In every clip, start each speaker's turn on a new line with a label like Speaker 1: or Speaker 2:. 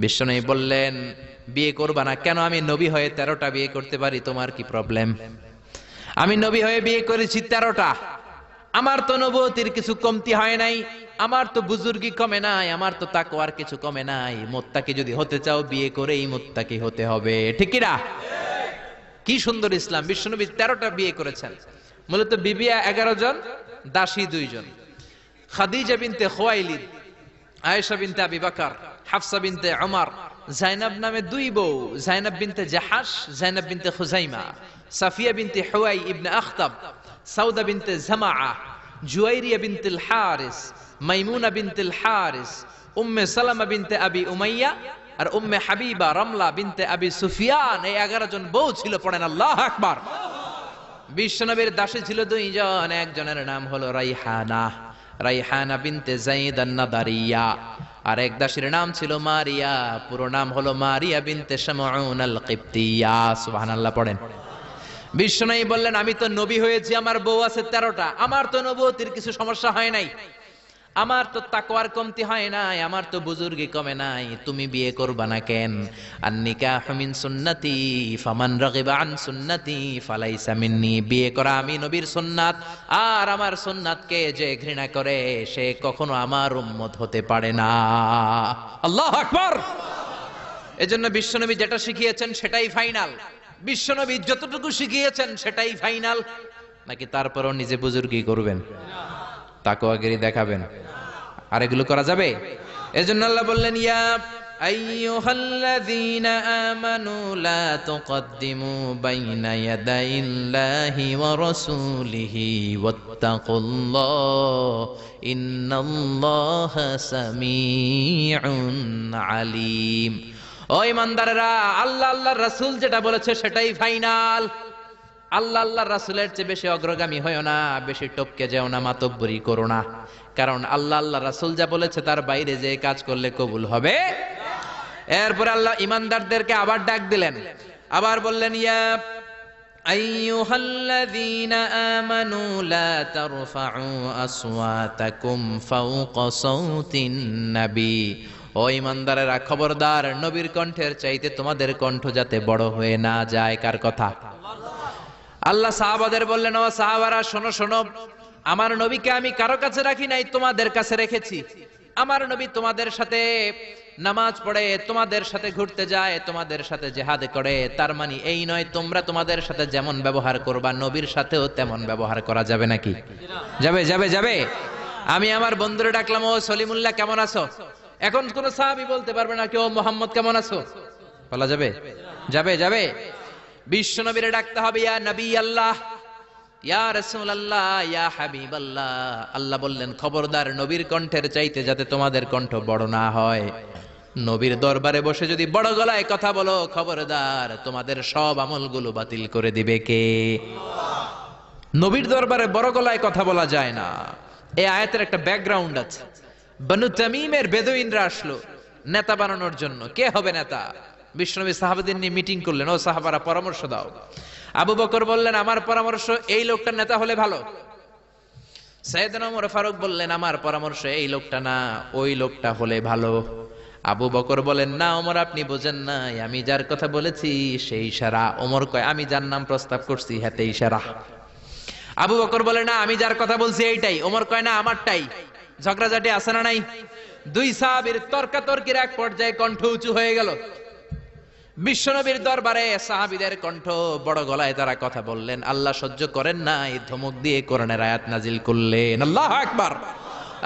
Speaker 1: বিশ্বনবী বললেন, বিয়ে করবা না কেন? আমি নবী হয়ে 13টা বিয়ে করতে পারি, তোমার কি প্রবলেম? আমি নবী হয়ে বিয়ে করেছি 13টা। আমার তো নবুয়তির কিছু কমতি হয় নাই, আমার তো বুজুর্গি কমে নাই, আমার তো তাকওয়ার কিছু কমে নাই। মুত্তাকি যদি হতে চাও বিয়ে করেই মুত্তাকি হতে হবে, ঠিক কি না? কি সুন্দর ইসলাম! বিশ্বনবী 13টা বিয়ে করেছেন। মূলত বিবিয়া 11 জন, দাসী 2 জন। খাদিজা বিনতে খুয়াইলিদ, আয়েশা বিনতে আবি বকর, হাফসা বিনতে উমর, জাইনাব নামে 2 বউ, জাইনাব বিনতে জাহাশ, জাইনাব বিনতে খুজাইমা, সাফিয়া বিনতে হুয়াই ইবনে আখতাব, সাউদা বিনতে জামাআ, জুয়াইরিয়া বিনতে হারিস, মাইমুনা বিনতে হারিস, উম্মে সালামা বিনতে আবি উমাইয়া আর উম্মে হাবিবা রামলা বিনতে আবি সুফিয়ান। এই 11 জন বউ ছিল। পড়েন আল্লাহু আকবার। বিশ্বনবীর দাসী ছিল 2 জন, একজনের নাম হলো রাইহানা, রাইহানা বিনতে যায়েদ আন-নাদারিয়া। আর এক দাসীর নাম ছিল মারিয়া, পুরো নাম হলো মারিয়া বিনতে শামউন আল-কিবতিয়া। সুবহানাল্লাহ পড়েন। বিশ্বনবী বললেন, আমি তো নবী হয়েছি, আমার বউ আছে 13টা, আমার তো নবুয়তির কিছু সমস্যা হয় নাই, আমার তো তাকওয়ার কমতি হয় নাই, আমার তো বুজুর্গি কমে নাই, তুমি বিয়ে করবা না কেন? আন-নিকাহু মিন সুন্নতি ফামান রাগিবা আন সুন্নতি ফালাইসা মিন্নি। বিয়ে করা আমি নবীর সুন্নাত, আর আমার সুন্নাতকে যে ঘৃণা করে সে কখনো আমার উম্মত হতে পারে না। আল্লাহু আকবার। এজন্য বিশ্বনবী যেটা শিখিয়েছেন সেটাই ফাইনাল। বিশ্বনবী যতটুকু শিখিয়েছেন সেটাই ফাইনাল। নাকি তারপরও নিজে বুজুর্গি করবেন, তাকওয়াগিরি দেখাবেন? আর এগুলো করা যাবে? এজন্য আল্লাহ বললেন, ইয়া আইয়ুহাল্লাযীনা আমানু লা তুকদ্দিমু বাইনা ইয়াদাইল্লাহি ওয়া রাসূলিহি ওয়াত্তাকুল্লাহ ইন্নাল্লাহা সামিউন আলীম। ও ইমানদারেরা, আল্লাহ আল্লাহর রাসূল যেটা বলেছে সেটাই ফাইনাল। আল্লাহ আল্লাহর রাসূলের চেয়ে বেশি অগ্রগামী হয়ো না, বেশি টপকে যেও না, মাতব্বরি করো না। কারণ আল্লাহ আল্লাহর রাসূল যা বলেছে তার বাইরে যে কাজ করলে কবুল হবে। এরপর আল্লাহ ইমানদারদেরকে আবার ডাক দিলেন, আবার বললেন, ইয়া আইয়ুহাল্লাযীনা আমানু লা তারফাউ আসওয়াতাকুম ফাওকা সাওতিন নবী। ও ইমানদারেরা, খবরদার, নবীর কণ্ঠের চাইতে তোমাদের কণ্ঠ যাতে বড় হয়ে না যায়। কার কথা? আল্লাহ সাহাবাদের বললেন, ও সাহাবারা, শোনো শোনো, আমার নবীকে আমি কারো কাছে রাখি নাই, তোমাদের কাছে রেখেছি। আমার নবী তোমাদের সাথে নামাজ পড়ে, তোমাদের সাথে ঘুরতে যায়, তোমাদের সাথে জিহাদ করে। তার মানে এই নয় তোমরা তোমাদের সাথে যেমন ব্যবহার করবা নবীর সাথেও তেমন ব্যবহার করা যাবে নাকি? যাবে যাবে যাবে। আমি আমার বন্ধুরে ডাকলাম, ও সলিমুল্লাহ কেমন আছো? এখন কোন সাহাবী বলতে পারবে না কেউ মোহাম্মদ কেমন আছো, বলা যাবে? যাবে যাবে। বিশ্বনবীরে ডাকতে হবে, ইয়া নবী আল্লাহ, ইয়া রাসূলুল্লাহ, ইয়া হাবিবাল্লাহ। আল্লাহ বললেন, খবরদার, নবীর কণ্ঠের চাইতে যাতে তোমাদের কণ্ঠ বড় না হয়। নবীর দরবারে বসে যদি বড় গলায় কথা বলো, খবরদার, তোমাদের সব আমলগুলো বাতিল করে দিবে কে? নবীর দরবারে বড় গলায় কথা বলা যায় না। এই আয়াতের একটা ব্যাকগ্রাউন্ড আছে। বনু তামিমের বেদুইনরা আসলো নেতা বানানোর জন্য। কে হবে নেতা? বিশ্বনবী সাহাবাদের নিয়ে মিটিং করলেন, ও সাহাবারা পরামর্শ দাও। আবু বকর বললেন, আমার পরামর্শ এই লোকটা নেতা হলে ভালো। সাইয়েদনা ওমর ফারুক বললেন, আমার পরামর্শ এই লোকটা না, ওই লোকটা হলে ভালো। আবু বকর বলেন, না ওমর, আপনি বোঝেন নাই, আমি যার কথা বলেছি সেই ইশারা। ওমর কয়, আমি যার নাম প্রস্তাব করছি হাতে ইশারা। আবু বকর বলে, না আমি যার কথা বলছি এইটাই। ওমর কয়, না আমারটাই। ঝগড়াঝাটি আছে না নাই? 2 সাহাবীর তর্কাতর্কির এক পর্যায়ে কণ্ঠ উঁচু হয়ে গেল। বিশ্বনবীর দরবারে সাহাবীদের কণ্ঠ বড় গলায় তারা কথা বললেন। আল্লাহ সহ্য করেন না, এই ধমক দিয়ে কোরআনের আয়াত নাজিল করলেন। আল্লাহু আকবার।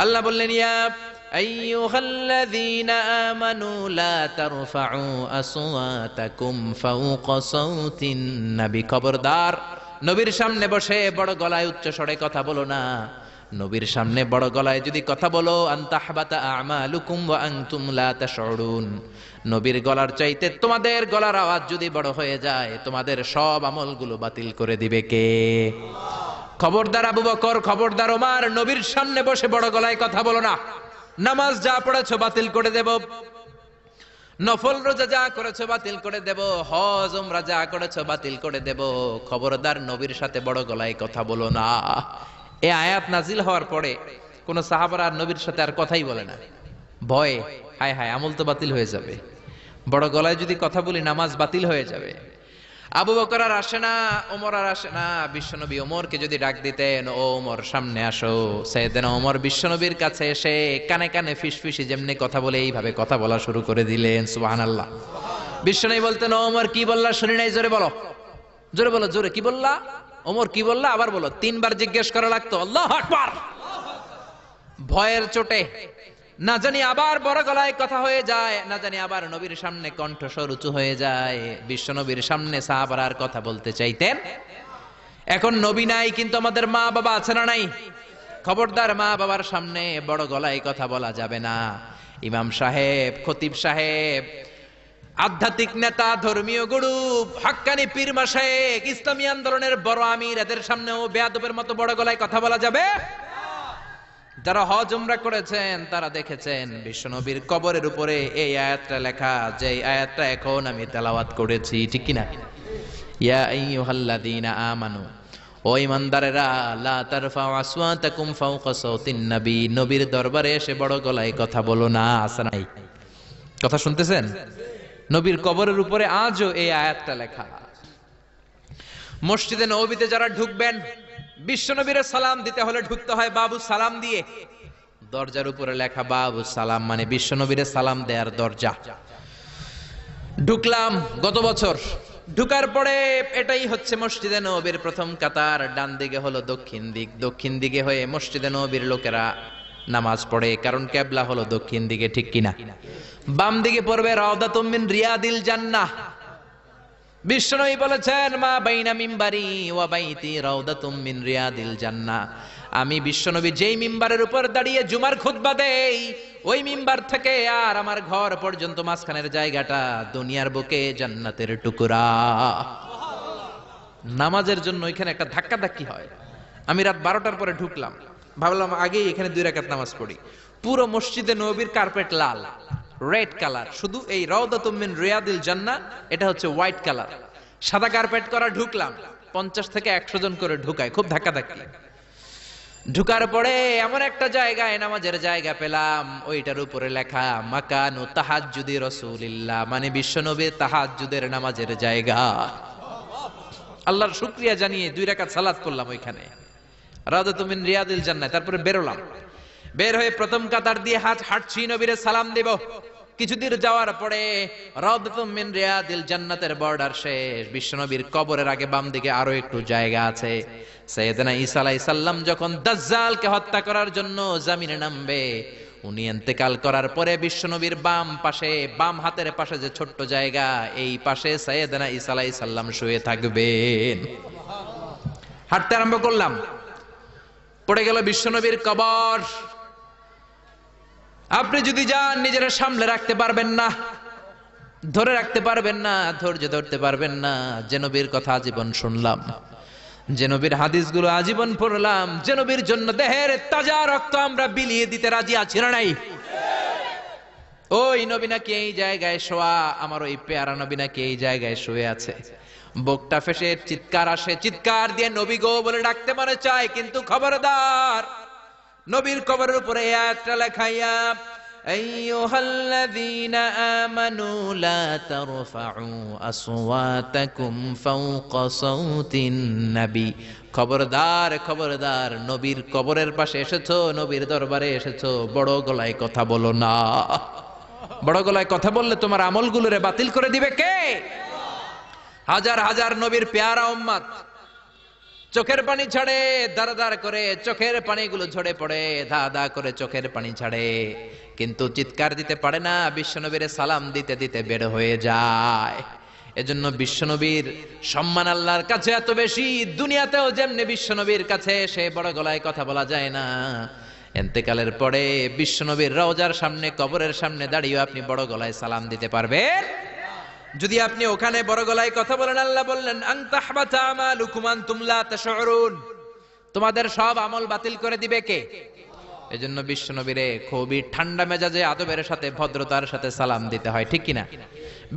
Speaker 1: আল্লাহ বললেন, ইয়া আইয়ুহাল্লাযীনা আমানু লা তারফাউ আসওয়াতাকুম ফাওকা সাওতিন নবী। খবরদার, নবীর সামনে বসে বড় গলায় উচ্চ স্বরে কথা বলো না। নবীর সামনে বড় গলায় যদি কথা বলো, আনতাহবাতা আমালুকুম ওয়া আনতুম লা তাশউরুন। নবীর গলার চাইতে তোমাদের গলার আওয়াজ যদি বড় হয়ে যায়, তোমাদের সব আমলগুলো বাতিল করে দিবে কে? খবরদার আবু বকর, খবরদার ওমর, নবীর সামনে বসে বড় গলায় কথা বলো না। নামাজ যা পড়েছো বাতিল করে দেব, নফল রোজা যা করেছো বাতিল করে দেব, হজ উমরা যা করেছো বাতিল করে দেব। খবরদার, নবীর সাথে বড় গলায় কথা বলো না। এই আয়াত নাজিল হওয়ার পরে কোন সাহাবারা নবীর সাথে আর কথাই বলে না। ভয়ে, হায় হায় আমল তো বাতিল হয়ে যাবে, বড় গলায় যদি কথা বলি নামাজ বাতিল হয়ে যাবে। আবু বকর আর আসে না, ওমর আর আসে না। বিশ্বনবী ওমরকে যদি ডাক দিতেন, ও ওমর সামনে আসো, সাইয়েদনা ওমর বিশ্বনবীর কাছে এসে কানে কানে ফিসফিসি যেমনি কথা বলে এইভাবে কথা বলা শুরু করে দিলেন। সুবহানাল্লাহ। বিশ্বনবী বলতেন, ও ওমর কি বললা শুনি নাই, জোরে বলো, জোরে বলো, জোরে কি বললা? ওমর কি বললা আবার বলো। তিনবার জিজ্ঞেস করা লাগতো। আল্লাহু আকবার। ভয়ের চোটে না জানি আবার বড় গলায় কথা হয়ে যায়, না জানি আবার নবীর সামনে কণ্ঠস্বর উঁচু হয়ে যায়। বিশ্ব নবীর সামনে সাহাবারা আর কথা বলতে চাইতেন। এখন নবী নাই, কিন্তু আমাদের মা বাবা আছে না নাই? খবরদার, মা বাবার সামনে বড় গলায় কথা বলা যাবে না। ইমাম সাহেব, খতিব সাহেব, আধ্যাত্মিক নেতা, ধর্মীয় গুরু, হাক্কানি পীর মাশায়েখ, ইসলামী আন্দোলনের বড় আমির, এদের সামনেও বেয়াদবের মতো বড় গলায় কথা বলা যাবে? যারা হজ উমরা করেছেন তারা দেখেছেন বিশ্বনবীর কবরের উপরে এই আয়াতটা লেখা, যে আয়াতটা এখন আমি তেলাওয়াত করেছি, ঠিক কিনা? ইয়া আইয়ুহাল্লাযীনা আমানু, ও ঈমানদারেরা, লা তারফাউ আসওয়াতাকুম ফাওকা সাওতিন নবী, নবীর দরবারে এসে বড় গলায় কথা বলো না। আছে নাই? কথা শুনতেছেন? নবীর কবরের উপরে আজও এই আয়াতটা লেখা। মসজিদে নববীতে যারা ঢুকবেন, বিশ্বনবীর সালাম দিতে হলে ঢুকতে হয় বাবু সালাম দিয়ে। দরজার উপরে লেখা বাবু সালাম, মানে বিশ্বনবীর সালাম দেয়ার দরজা। ঢুকলাম গত বছর, ঢুকার পরে এটাই হচ্ছে মসজিদে নববীর প্রথম কাতার। ডান দিকে হলো দক্ষিণ দিক, দক্ষিণ দিকে হয়ে মসজিদে নববীর লোকেরা নামাজ পড়ে, কারণ কিবলা হলো দক্ষিণ দিকে, ঠিক কিনা? বাম দিকে পড়বে রাউদাতুম মিন রিয়াদিল জান্নাহ। বিশ্বনবী বলেছেন, মা বাইনা মিম্বারি ওয়া বাইতি রাউদাতুম মিন রিয়াদিল জান্নাহ। আমি বিশ্বনবী যেই মিম্বারের উপর দাঁড়িয়ে জুমার খুতবা দেই, ওই মিম্বার থেকে আর আমার ঘর পর্যন্ত মাঝখানের জায়গাটা দুনিয়ার বুকে জান্নাতের টুকরা। নামাজের জন্য এখানে একটা ধাক্কাধাক্কি হয়। আমি রাত 12টার পরে ঢুকলাম, ভাবলাম আগেই এখানে 2 রাকাত নামাজ পড়ি। পুরো মসজিদে নববীর কার্পেট লাল, রেড কালার, শুধু এই রাউদাতুম মিন রিয়াদিল জান্নাহ এটা হচ্ছে হোয়াইট কালার, সাদা কার্পেট করা। ঢুকলাম, 50 থেকে 100 জন করে ঢুকায়, খুব ধাক্কাধাক্কি। ঢুকার পরে এমন একটা জায়গায় নামাজের জায়গা পেলাম, ওইটার উপরে লেখা মাকানু তাহাজ্জুদি রাসূলিল্লাহ, মানে বিশ্বনবীর তাহাজ্জুদের নামাজের জায়গা। আল্লাহর শুকরিয়া জানিয়ে 2 রাকাত সালাত করলাম ওইখানে, রাউদাতুম মিন রিয়াদিল জান্নাহ। তারপরে বেরোলাম, বের হয়ে প্রথম কাতার দিয়ে হাঁটছি, নবীরে সালাম দেব। কিছুদূর যাওয়ার পরে রাউদাতুম মিন রিয়াদিল জান্নাতের বর্ডার শেষ। বিশ্বনবীর কবরের আগে বাম দিকে আরো একটু জায়গা আছে। সাইয়েদনা ঈসা আলাইহিস সালাম যখন দাজ্জালকে হত্যা করার জন্য জমিনে নামবে, উনি ইন্তেকাল করার পরে বিশ্বনবীর বাম পাশে, বাম হাতের পাশে যে ছোট্ট জায়গা, এই পাশে সাইয়েদনা ঈসা আলাইহিস সালাম শুয়ে থাকবেন। হাঁটতে আরম্ভ করলাম, পড়ে গেল বিশ্বনবীর কবর। আপনি যদি যান, নিজেরা সামলে রাখতে পারবেন না, ধরে রাখতে পারবেন না, ধৈর্য ধরতে পারবেন না। যে নবীর কথা আজীবন শুনলাম, যে নবীর হাদিসগুলো আজীবন পড়লাম, যে নবীর জন্য দেহের তাজা রক্ত আমরা বিলিয়ে দিতে রাজি আছি না নাই? ওই নবী নাকি এই জায়গায় শোয়া, আমার ওই পেয়ারা নবী নাকি এই জায়গায় শুয়ে আছে। বুকটা ফেসে চিৎকার আসে, চিৎকার দিয়ে নবী গো বলে ডাকতে মনে চায়, কিন্তু খবরদার, নবীর কবরের উপরে আয়াতটা লেখাইয়া, আইয়ুহাল্লাযীনা আমানু লা তারফাউ আসওয়াতাকুম ফাওকা সাওতিন নবী। খবরদার, খবরদার, নবীর কবরের পাশে এসেছো, নবীর দরবারে এসেছো, বড় গলায় কথা বলো না। বড় গলায় কথা বললে তোমার আমলগুলোরে বাতিল করে দিবে কে? হাজার হাজার নবীর পেয়ারা উম্মত চোখের পানি ছাড়ে, দাঁড়া দাঁড় করে চোখের পানিগুলো ঝরে পড়ে, ধা ধা করে চোখের পানি ছাড়ে, কিন্তু চিৎকার দিতে পারে না। বিশ্বনবীর সালাম দিতে দিতে বের হয়ে যায়। এজন্য বিশ্বনবীর সম্মান আল্লাহর কাছে এত বেশি, দুনিয়াতেও যেমনি বিশ্বনবীর কাছে সে বড় গলায় কথা বলা যায় না, ইন্তেকালের পরে বিশ্বনবীর রওজার সামনে, কবরের সামনে দাঁড়িয়ে আপনি বড় গলায় সালাম দিতে পারবেন? যদি আপনি ওখানে বড় গলায় কথা বলেন, আল্লাহ বললেন আনতাহবাতা আমালুকুম আনতুম লা তাশউরুন, তোমাদের সব আমল বাতিল করে দিবে কে? এজন্য বিশ্বনবীরে খুবই ঠান্ডা মেজাজে, আদবের সাথে, ভদ্রতার সাথে সালাম দিতে হয়, ঠিক কিনা?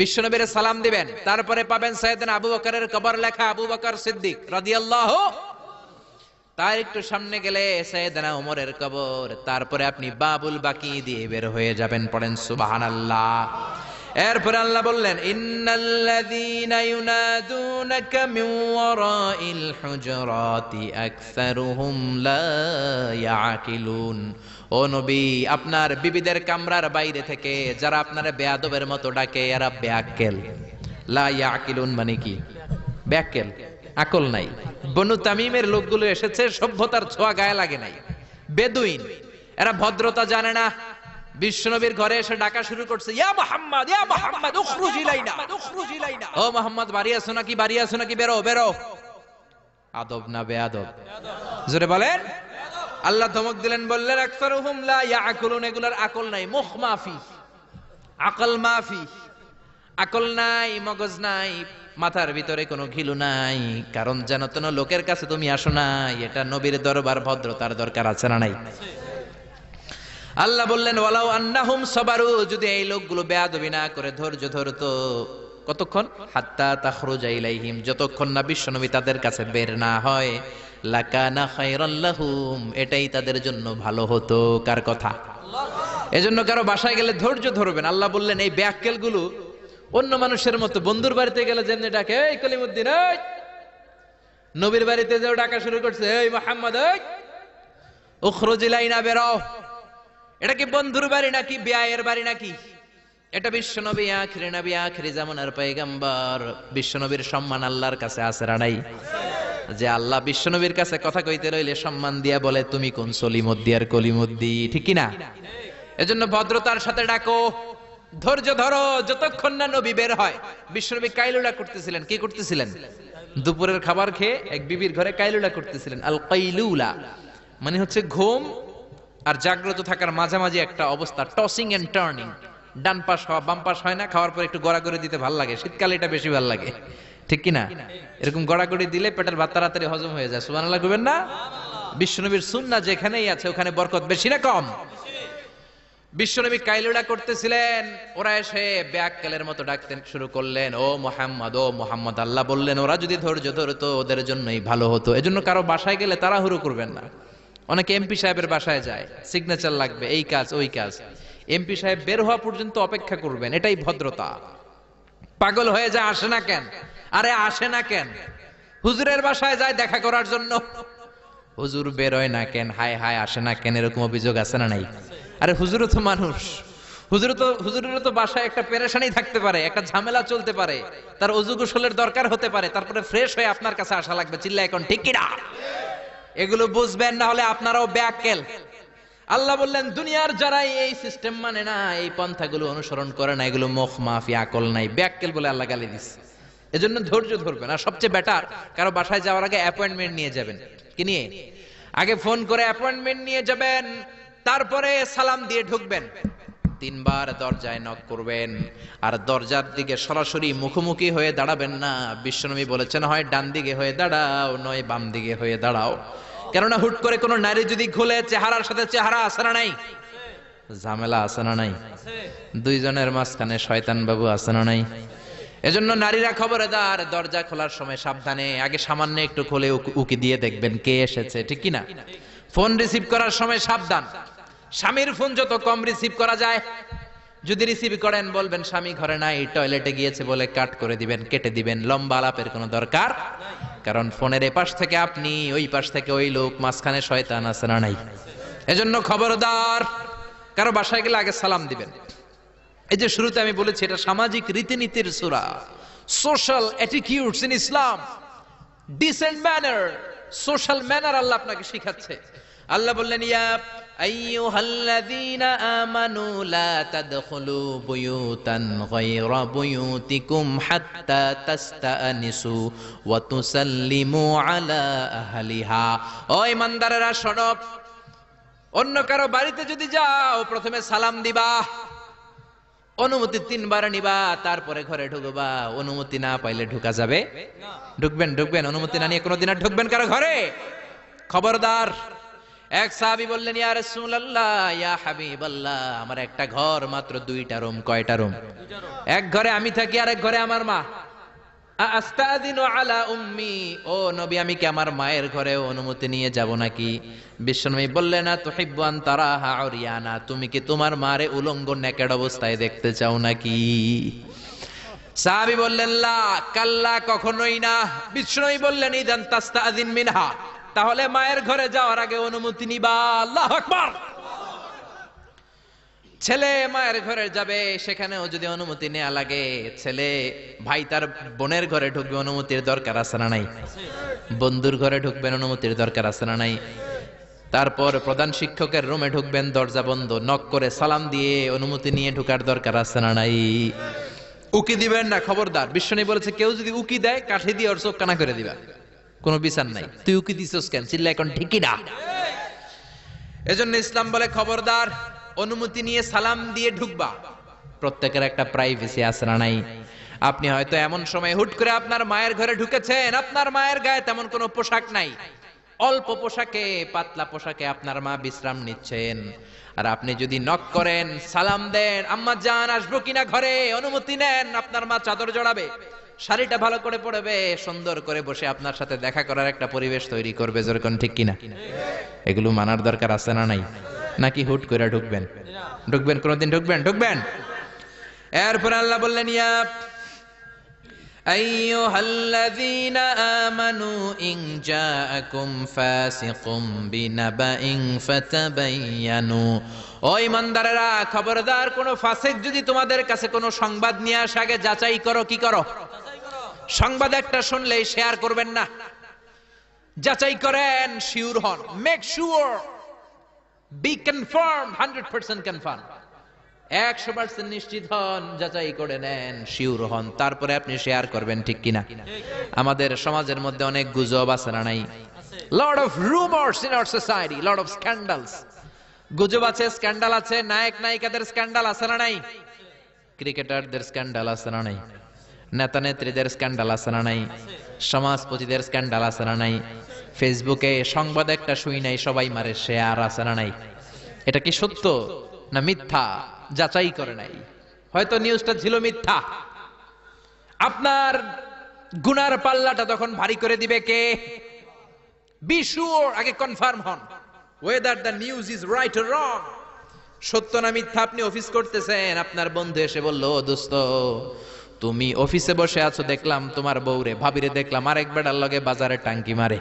Speaker 1: বিশ্বনবীরে সালাম দিবেন, তারপরে পাবেন সাইয়েদনা আবু বকরের কবর লেখা আবু বকর সিদ্দিক রাদিয়াল্লাহু। তার একটু সামনে গেলে সাইয়েদনা ওমরের কবর, তারপরে আপনি বাবুল বাকি দিয়ে বের হয়ে যাবেন। পড়েন সুবহানাল্লাহ। এরপর আল্লাহ বললেন, ইন্নাল্লাযীনা ইউনাদুনাকা মিন ওয়ারাইল হুজুরাতি আকসারুহুম লা ইয়াকিলুন। ও নবী, আপনার বিবিদের কামরার বাইরে থেকে যারা আপনার বেয়াদবের মতো ডাকে এরা বেয়াক্কেল। লা ইয়াকিলুন মানে কি? বেয়াক্কেল, আকল নাই। বনু তামিমের লোকগুলো এসেছে, সভ্যতার ছোঁয়া গায়ে লাগে নাই, বেদুইন, এরা ভদ্রতা জানে না। বিশ্বনবীর ঘরে এসে ডাকা শুরু করছে, ইয়া মুহাম্মদ, ইয়া মুহাম্মদ, উখরুজ ইলাইনা, উখরুজ ইলাইনা। ও মুহাম্মদ, বাড়ি আছো নাকি? বাড়ি আছো নাকি? বেরো, বেরো। আদব না বেয়াদব? জোরে বলেন। আল্লাহ ধমক দিলেন, বললেন আকসারুহুম লা ইয়াকুলুন, এগুলার আকল নাই, মুখ মাফি, আকল মাফি। আকল নাই, মগজ নাই, মাথার ভিতরে কোনো ঘিলু নাই। কারণ যেন তেন লোকের কাছে তুমি আসো নাই, এটা নবীর দরবার, ভদ্রতার দরকার আছে না নাই? আল্লাহ বললেন, ওয়ালাউ আন্নাহুম সাবারু, যদি এই লোকগুলো বেয়াদবি না করে ধৈর্য ধরতো। কতক্ষণ? হাত্তা তাখরুজা ইলাইহিম, যতক্ষণ না বিশ্বনবী তাদের কাছে বের না হয়। লাকানা খায়রাল লাহুম, এটাই তাদের জন্য ভালো হতো। কার কথা? এজন্য কারো বাসায় গেলে ধৈর্য ধরবেন। আল্লাহ বললেন, এই বেয়াক্কেল গুলো অন্য মানুষের মতো বন্ধুর বাড়িতে গেলে যেমনি ডাকে, এই কলিমুদ্দিন, এই, নবীর বাড়িতে যেও ডাকা শুরু করছে, এই মুহাম্মদ, এই উখরুজ ইলাইনা, বেরো। এটা কি বন্ধুর বাড়ি নাকি বিয়ায়ের বাড়ি নাকি? এটা বিশ্বনবী, আখিরি নবী, আখিরি জামানার পয়গম্বর। বিশ্বনবীর সম্মান আল্লাহর কাছে আছে না নাই? যে আল্লাহ বিশ্বনবীর কাছে কথা কইতে রইলে সম্মান দিয়া বলে, তুমি কোন সলিমুদ্দি আর কলিমুদ্দি, ঠিক কি না? এজন্য ভদ্রতার সাথে ডাকো, ধৈর্য ধরো যতক্ষণ না নবী বের হয়। বিশ্বনবী কাইলুলা করতেছিলেন। কি করতেছিলেন? দুপুরের খাবার খেয়ে এক বিবির ঘরে কাইলুলা করতেছিলেন। আল কাইলুলা মানে হচ্ছে ঘুম আর জাগ্রত থাকার মাঝামাঝি একটা অবস্থা, টসিং এন্ড টার্নিং। ডান পাশ হওয়া, বাম পাশ হয় না। খাওয়ার পর একটু গড়াগড়ি দিতে ভালো লাগে, শীতকালে এটা বেশি ভালো লাগে, ঠিক কি না? এরকম গড়াগড়ি দিলে পেটের ভাত তাড়াতাড়ি হজম হয়ে যায়। সুবহানাল্লাহ কইবেন না? বিশ্বনবীর সুন্নাহ যেখানেই আছে ওখানে বরকত বেশি না কম? বিশ্বনবী কাইলুলা করতেছিলেন, ওরা এসে বেয়াক্কেলের মতো ডাকতে শুরু করলেন, ও মুহাম্মদ, ও মুহাম্মদ। আল্লাহ বললেন, ওরা যদি ধৈর্য ধরতো ওদের জন্যই ভালো হতো। এজন্য কারো বাসায় গেলে তাড়াহুড়ো করবেন না। অনেকে এমপি সাহেবের বাসায় যায়, সিগনেচার লাগবে, এই কাজ ওই কাজ। এমপি সাহেব বের হওয়া পর্যন্ত অপেক্ষা করবেন, এটাই ভদ্রতা। পাগল হয়ে যায়, আসে না কেন? আরে আসে না কেন? হুজুরের বাসায় যায় দেখা করার জন্য, হুজুর বেরোয় না কেন? হায় হায়, আসে না কেন? এরকম অভিযোগ আছে না নাই? আরে হুজুরও তো মানুষ, হুজুরেরও তো বাসায় একটা পেরেশানি থাকতে পারে, একটা ঝামেলা চলতে পারে, তার অজু গোসলের দরকার হতে পারে, তারপরে ফ্রেশ হয়ে আপনার কাছে আসা লাগবে। চিল্লা এখন ঠিক কি না? এগুলো বুঝবেন, না হলে আপনারাও বেয়াক্কেল। আল্লাহ বললেন, দুনিয়ার যারাই এই সিস্টেম মানে না, এই পন্থাগুলো অনুসরণ করে না, এগুলো মুখ মাফি, আকল নাই, বেয়াক্কেল বলে আল্লাহ গালি দিচ্ছে। এজন্য ধৈর্য ধরবেন। আর সবচেয়ে বেটার, কারো বাসায় যাওয়ার আগে অ্যাপয়েন্টমেন্ট নিয়ে যাবেন। কি নিয়ে? আগে ফোন করে অ্যাপয়েন্টমেন্ট নিয়ে যাবেন, তারপরে সালাম দিয়ে ঢুকবেন। 3 বার দরজায় নক করবেন, আর দরজার দিকে সরাসরি মুখোমুখি হয়ে দাঁড়াবেন না। বিশ্বনবী বলেছেন, হয় ডান দিকে হয়ে দাঁড়াও, নয় বাম দিকে হয়ে দাঁড়াও। কেননা হুট করে কোনো নারী যদি খুলে, চেহারার সাথে চেহারা আছে না নাই? ঝামেলা আছে না নাই? দুইজনের মাঝখানে শয়তান বাবু আছে না নাই? এজন্য নারীরা খবরদার, দরজা খোলার সময় সাবধানে, আগে সামান্য একটু খুলে উকি দিয়ে দেখবেন কে এসেছে, ঠিক কি না? ফোন রিসিভ করার সময় সাবধান, স্বামীর ফোন যত কম রিসিভ করা যায়। যদি রিসিভ করেন বলবেন স্বামী ঘরে নাই, টয়লেটে গিয়েছে বলে কাট করে দিবেন, কেটে দিবেন। লম্বা আলাপের কোনো দরকার, কারণ ফোনের এপাশ থেকে আপনি, ওই পাশ থেকে ওই লোক, মাঝখানে শয়তান আছে না নাই? এজন্য খবরদার, কারো বাসায় গেলে আগে সালাম দিবেন। এই যে শুরুতে আমি বলেছি, এটা সামাজিক রীতিনীতির সূরা, social attitudes in Islam, decent manner, social manner আল্লাহ আপনাকে শিখাচ্ছে। আল্লাহ বললেন, ইয়া আইয়ুহাল্লাযীনা আমানু লা তাদখুলু বুয়ুতান গায়রা বুয়ুতিকুম হাত্তা তাস্তানিসু ওয়া তুসাল্লিমু আলা আহলিহা। ও ঈমানদারেরা শোনো, অন্য কারো বাড়িতে যদি যাও প্রথমে সালাম দিবা, অনুমতি 3 বার নিবা, তারপরে ঘরে ঢুকবা। অনুমতি না পাইলে ঢুকা যাবে না। ঢুকবেন, অনুমতি না নিয়ে কোনোদিন আর ঢুকবেন কারো ঘরে? খবরদার। এক সাহাবী বললেন, ইয়া রাসূলুল্লাহ, ইয়া হাবিবাল্লাহ, আমার একটা ঘর, মাত্র 2টা রুম। কয়টা রুম? এক ঘরে আমি থাকি, আর এক ঘরে আমার মা। আস্তাযিনু আলা উম্মি, ও নবী আমি কি আমার মায়ের ঘরে অনুমতি নিয়ে যাব নাকি? বিশ্বনবী বললেন, তুহিব্বু আন তারাহা উরিয়ানা, তুমি কি তোমার মারে উলঙ্গ নেকেড অবস্থায় দেখতে চাও নাকি? সাহাবী বললেন, লা, কাল্লা, কখনোই না। বিশ্বনবী বললেন, ইদান তাস্তাযিন মিনহা, তাহলে মায়ের ঘরে যাওয়ার আগে অনুমতি নিবা। আল্লাহু আকবার। ছেলে মায়ের ঘরে যাবে, সেখানেও যদি অনুমতি নেওয়া লাগে, ছেলে ভাই তার বোনের ঘরে ঢুকবে, অনুমতির দরকার আছে না নাই? বন্ধুর ঘরে ঢুকবেন, অনুমতির দরকার আছে না নাই? তারপর প্রধান শিক্ষকের রুমে ঢুকবেন, দরজা বন্ধ, নক করে সালাম দিয়ে অনুমতি নিয়ে ঢুকার দরকার আছে না নাই? উকি দিবেন না, খবরদার। বিশ্বনবী বলেছে, কেউ যদি উকি দেয় কাঠি দিয়ে ওর চোখ কানা করে দিবা, কোনো বিচার নাই। তুই উকি দিছস কেন? চিল্লা এখন ঠিকই না। এজন্য ইসলাম বলে, খবরদার, অনুমতি নিয়ে সালাম দিয়ে ঢুকবা। প্রত্যেকের একটা প্রাইভেসি আছে না নাই? আপনি হয়তো এমন সময় হুট করে আপনার মায়ের ঘরে ঢুকেছেন, আপনার মায়ের গায়ে তেমন কোনো পোশাক নাই, অল্প পোশাকে, পাতলা পোশাকে আপনার মা বিশ্রাম নিচ্ছেন। আর আপনি যদি নক করেন, সালাম দেন, আম্মা জান আসবো কিনা ঘরে, অনুমতি নেন, আপনার মা চাদর জড়াবে, শাড়িটা ভালো করে পরবে, সুন্দর করে বসে আপনার সাথে দেখা করার একটা পরিবেশ তৈরি করবে। যেরকম ঠিক কিনা? এগুলো মানার দরকার আছে না নাই? নাকি হুট করে ঢুকবেন? ঢুকবেন, কোনদিন ঢুকবেন? ঢুকবেন। এরপর আল্লাহ বললেন, ইয়া আইয়ুহাল্লাযীনা আমানু ইন জাআকুম ফাসিকুম বিনাবাইন ফাতাবায়ানু, ও ঈমানদারেরা, খবরদার, কোন ফাসিক যদি তোমাদের কাছে কোন সংবাদ নিয়ে আসে, আগে যাচাই করো। কি করো? সংবাদ একটা শুনলেই শেয়ার করবেন না, যাচাই করেন, শিওর হন, make sure, be confirm, 100% confirm, 100% নিশ্চিত হন, যাচাই করে নেন, শিওর হন, তারপরে আপনি শেয়ার করবেন। ঠিক কিনা? আমাদের সমাজের মধ্যে অনেক গুজব আছে না নাই? Lot of rumours in our society, lot of scandals. গুজব আছে, স্ক্যান্ডাল আছে, নায়ক নায়িকাদের স্ক্যান্ডাল আছে না নাই? ক্রিকেটারদের স্ক্যান্ডাল আছে না নাই? নেতা নেত্রীদের স্ক্যান্ডাল আছে না নাই? সমাজপতিদের স্ক্যান্ডাল আছে না নাই? ফেসবুকে সংবাদ একটা শুই নাই, সবাই মারে শেয়ার, আছে না নাই? এটা কি সত্য না মিথ্যা যাচাই করে নাই? হয়তো নিউজটা ছিল মিথ্যা। আপনার গুনার পাল্লাটা তখন ভারী করে দিবে কে? বি শিওর, আগে কনফার্ম হন whether the news is right or wrong, সত্য না মিথ্যা। আপনি অফিস করতেছেন, আপনার বন্ধু এসে বলল, ও দোস্ত, তুমি অফিসে বসে আছো, দেখলাম তোমার বউরে, ভাবিরে দেখলাম আরেক বেটার লগে বাজারে টাঙ্কি মারে।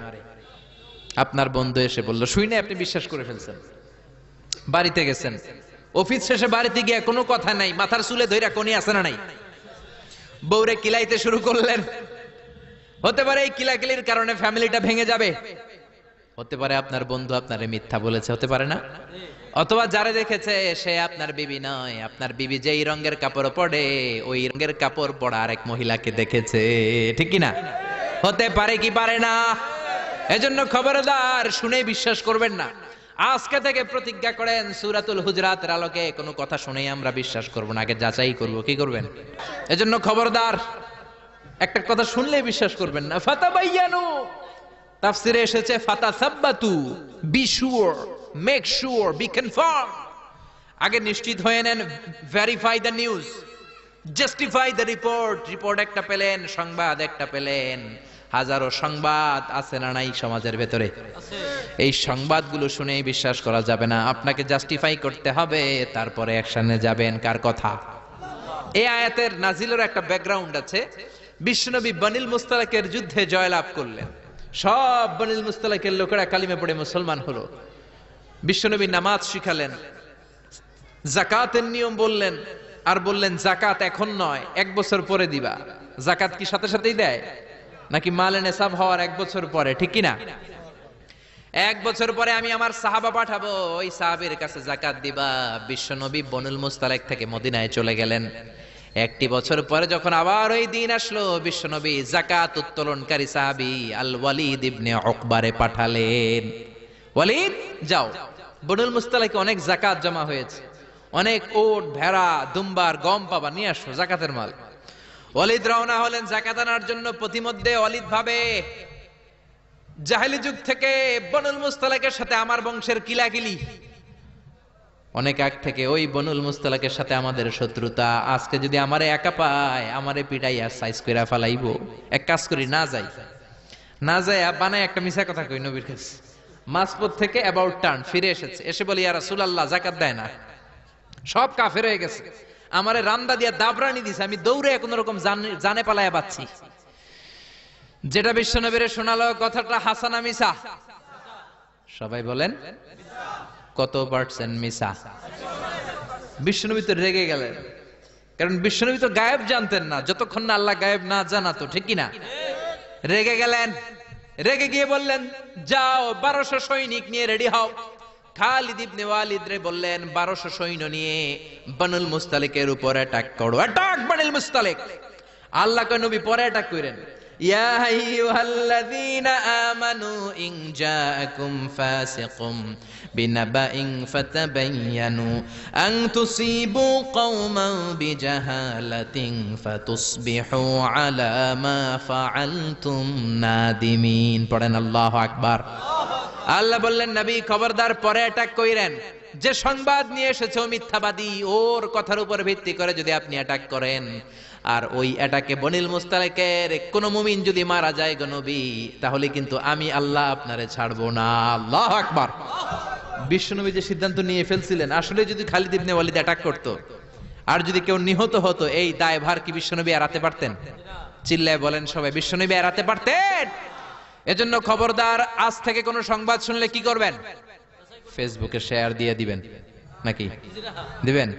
Speaker 1: আপনার বন্ধু এসে বলল, শুনে আপনি বিশ্বাস করে ফেলছেন। বাড়িতে গেছেন, অফিস শেষে বাড়িতে গিয়ে কোনো কথা নাই, মাথার চুলে ধইরা কোনি আছে না নাই, বউরে কিলাইতে শুরু করলেন। হতে পারে এই কিলাকিলির কারণে ফ্যামিলিটা ভেঙে যাবে। হতে পারে আপনার বন্ধু আপনারে মিথ্যা বলেছে, হতে পারে না? অথবা যারে দেখেছে সে আপনার বিবি নয়, আপনার বিবি যেই রঙের কাপড় পরে, ওই রঙের কাপড় পরা আরেক মহিলাকে দেখেছে। ঠিক কিনা? হতে পারে কি পারে না? এজন্য খবরদার, শুনে বিশ্বাস করবেন না। আজকে থেকে প্রতিজ্ঞা করেন, সূরাতুল হুজরাতের আলোকে কোনো কথা শুনেই আমরা বিশ্বাস করব না, আগে যাচাই করব। কি করবেন? এজন্য খবরদার, একটা কথা শুনলে বিশ্বাস করবেন না। ফাতাবায়ানু, তাফসিরে এসেছে ফাতাসাব্বাতু, be sure, make sure, be confirm, আগে নিশ্চিত হয়ে নেন, verify the news, justify the report. Report একটা পেলেন, সংবাদ একটা পেলেন, হাজারো সংবাদ আছে না নাই সমাজের ভেতরে? এই সংবাদগুলো শুনেই বিশ্বাস করা যাবে না, আপনাকে জাস্টিফাই করতে হবে, তারপরে অ্যাকশনে যাবেন। কার কথা? এই আয়াতের নাজিলের একটা ব্যাকগ্রাউন্ড আছে। বিশ্বনবী বনিল মুস্তালাকের যুদ্ধে জয়লাভ করলেন, সব বনিল মুস্তালাকের লোকেরা কালিমা পড়ে মুসলমান হলো। বিশ্বনবী নামাজ শিখালেন, যাকাতের নিয়ম বললেন, আর বললেন যাকাত এখন নয়, 1 বছর পরে দিবা। যাকাত কি সাথে সাথেই দেয় নাকি মালে নেসাব হওয়ার 1 বছর পরে? ঠিক কিনা? 1 বছর পরে আমি আমার সাহাবা পাঠাবো, ওই সাহাবীর কাছে যাকাত দিবা। বিশ্বনবী বনুল মুস্তালাক থেকে মদিনায় চলে গেলেন। 1 বছর পরে যখন আবার ওই দিন আসলো, বিশ্বনবী যাকাত উত্তোলনকারী সাহাবী আল ওয়ালিদ ইবনে উকবারে পাঠালেন, ওয়ালিদ যাও, বনুল মুস্তালাকে অনেক যাকাত জমা হয়েছে, অনেক ওট, ভেড়া, দুম্বার, গম পাবা, নিয়ে আসো যাকাতের মাল। ওয়ালিদ রওনা হলেন যাকাত আনার জন্য। প্রতিমধ্যে ওয়ালিদ ভাবে, জাহেলি যুগ থেকে বনুল মুস্তালাকের সাথে আমার বংশের কিলাকিলি, অনেক আগ থেকে ওই বনুল মুস্তালাকের সাথে আমাদের শত্রুতা। আজকে যদি আমারে একা পায়, আমারে পিটাই আর সাইজ কইরা ফালাইবো। এক কাজ করি, না যাই, না যাই বানায় একটা মিছা কথা কই নবীর কাছে। মাঝপথ থেকে অ্যাবাউট টার্ন ফিরে এসেছে, এসে বলি ইয়া রাসূলুল্লাহ যাকাত দেয় না, সব কাফের হয়ে গেছে, আমারে রান্দা দিয়া দাবরানি দিছে, আমি দৌড়ে কোনো রকম জানে পালায়া বাচ্ছি। যেটা বিশ্বনবীরে শোনালো কথাটা হাসানা মিছা? সবাই বলেন কত পার্সেন্ট মিছা? বিশ্বনবী তো রেগে গেলেন, কারণ বিশ্বনবী তো গায়েব জানতেন না যতক্ষণ না আল্লাহ গায়েব না জানাতো, ঠিক কি না? রেগে গেলেন, রেগে গিয়ে বললেন যাও 1200 সৈনিক নিয়ে রেডি হও। খালিদ ইবনে ওয়ালিদ রে বললেন 1200 সৈন্য নিয়ে বনুল মুস্তালিকের উপর অ্যাটাক করো। অ্যাটাক বনুল মুস্তালিক। আল্লাহ কয় নবী পরে অ্যাটাক করেন। ইয়া আইয়ুহাল্লাযীনা আমানু ইন জাআকুম ফাসিকুম বিনাবাইন ফাতাবায়ানু আন তুসিবু কওমান বিজাহালাতিন ফাতুসবিহু আলা মা ফাআলতুম নাদিমিন। পড়েন আল্লাহু আকবার। আল্লাহ বললেন নবী খবরদার পরে অ্যাটাক কইরেন। যে সংবাদ নিয়ে এসেছে ও মিথ্যাবাদী, ওর কথার উপর ভিত্তি করে যদি আপনি অ্যাটাক করেন, আর ওই অ্যাটাকে বনিল মুস্তালিকের কোন মুমিন যদি মারা যায় গো নবী, তাহলে কিন্তু আমি আল্লাহ আপনারে ছাড়বো না। আল্লাহু আকবার। বিশ্বনবী যে সিদ্ধান্ত নিয়ে ফেলছিলেন, আসলে যদি খালিদ ইবনে ওয়ালিদ অ্যাটাক করত আর যদি কেউ নিহত হতো, এই দায়ভার কি বিশ্বনবী এড়াতে পারতেন? চিল্লায় বলেন সবাই, বিশ্বনবী এড়াতে পারতেন? এজন্য খবরদার, আজ থেকে কোন সংবাদ শুনলে কি করবেন? ফেসবুকে শেয়ার দিয়ে দিবেন, নাকি দিবেন?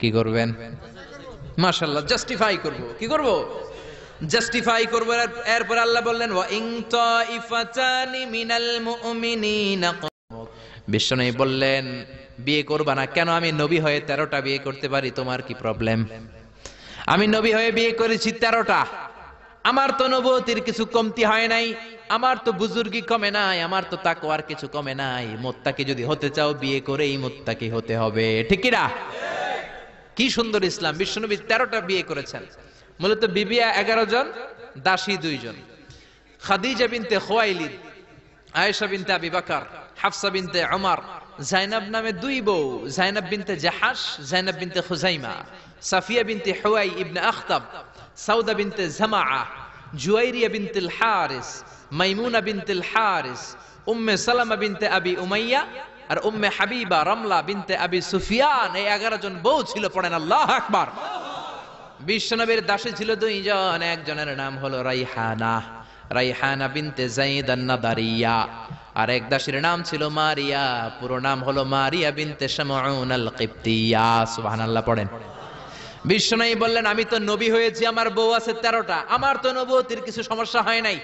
Speaker 1: কি করবেন? মাশাআল্লাহ, জাস্টিফাই করব। কি করব? জাস্টিফাই করব। এরপর আল্লাহ বললেন ওয়া ইন তাইফাতানি মিনাল মুমিনিনা। বিশ্বনবী বললেন বিয়ে করবা না কেন? আমি নবী হয়ে 13টা বিয়ে করতে পারি, তোমার কি প্রবলেম? আমি নবী হয়ে বিয়ে করেছি 13টা। আমার তো নবুয়তির কিছু কমতি হয় নাই, আমার তো বুজুর্গি কমে নাই, আমার তো তাকওয়ার কিছু কমে নাই। মুত্তাকি যদি হতে চাও বিয়ে করেই মুত্তাকি হতে হবে, ঠিক কি না? কি সুন্দর ইসলাম! বিশ্বনবী 13টা বিয়ে করেছেন। মূলত বিবিয়া 11 জন, দাসী 2 জন। খাদিজা বিনতে খুয়াইলিদ, আয়েশা বিনতে আবি বকর, হাফসা বিনতে উমর, জাইনাব নামে 2 বউ, জাইনাব বিনতে জাহাশ, জাইনাব বিনতে খুজাইমা, সাফিয়া বিনতে হুয়াই ইবনে আখতাব, সাউদা বিনতে জামাআ, জুয়াইরিয়া বিনতুল হারিস, মাইমুনা বিনতুল হারিস, উম্মে সালামা বিনতে আবি উমাইয়া আর উম্মে হাবিবা রামলা বিনতে আবি সুফিয়ান। এই 11 জন বউ ছিল। পড়েন আল্লাহু আকবার। বিশ্বনবীর দাসী ছিল 2 জন, একজনের নাম হলো রাইহানা, রাইহানা বিনতে যায়েদ আন-নাদারিয়া, আর এক দাসীর নাম ছিল মারিয়া, পুরো নাম হলো মারিয়া বিনতে শামউন আল-কিবতিয়া। সুবহানাল্লাহ পড়েন। বিশ্বনবী বললেন আমি তো নবী হয়েছি, আমার বউ আছে 13টা, আমার তো নবুয়তির কিছু সমস্যা হয় নাই,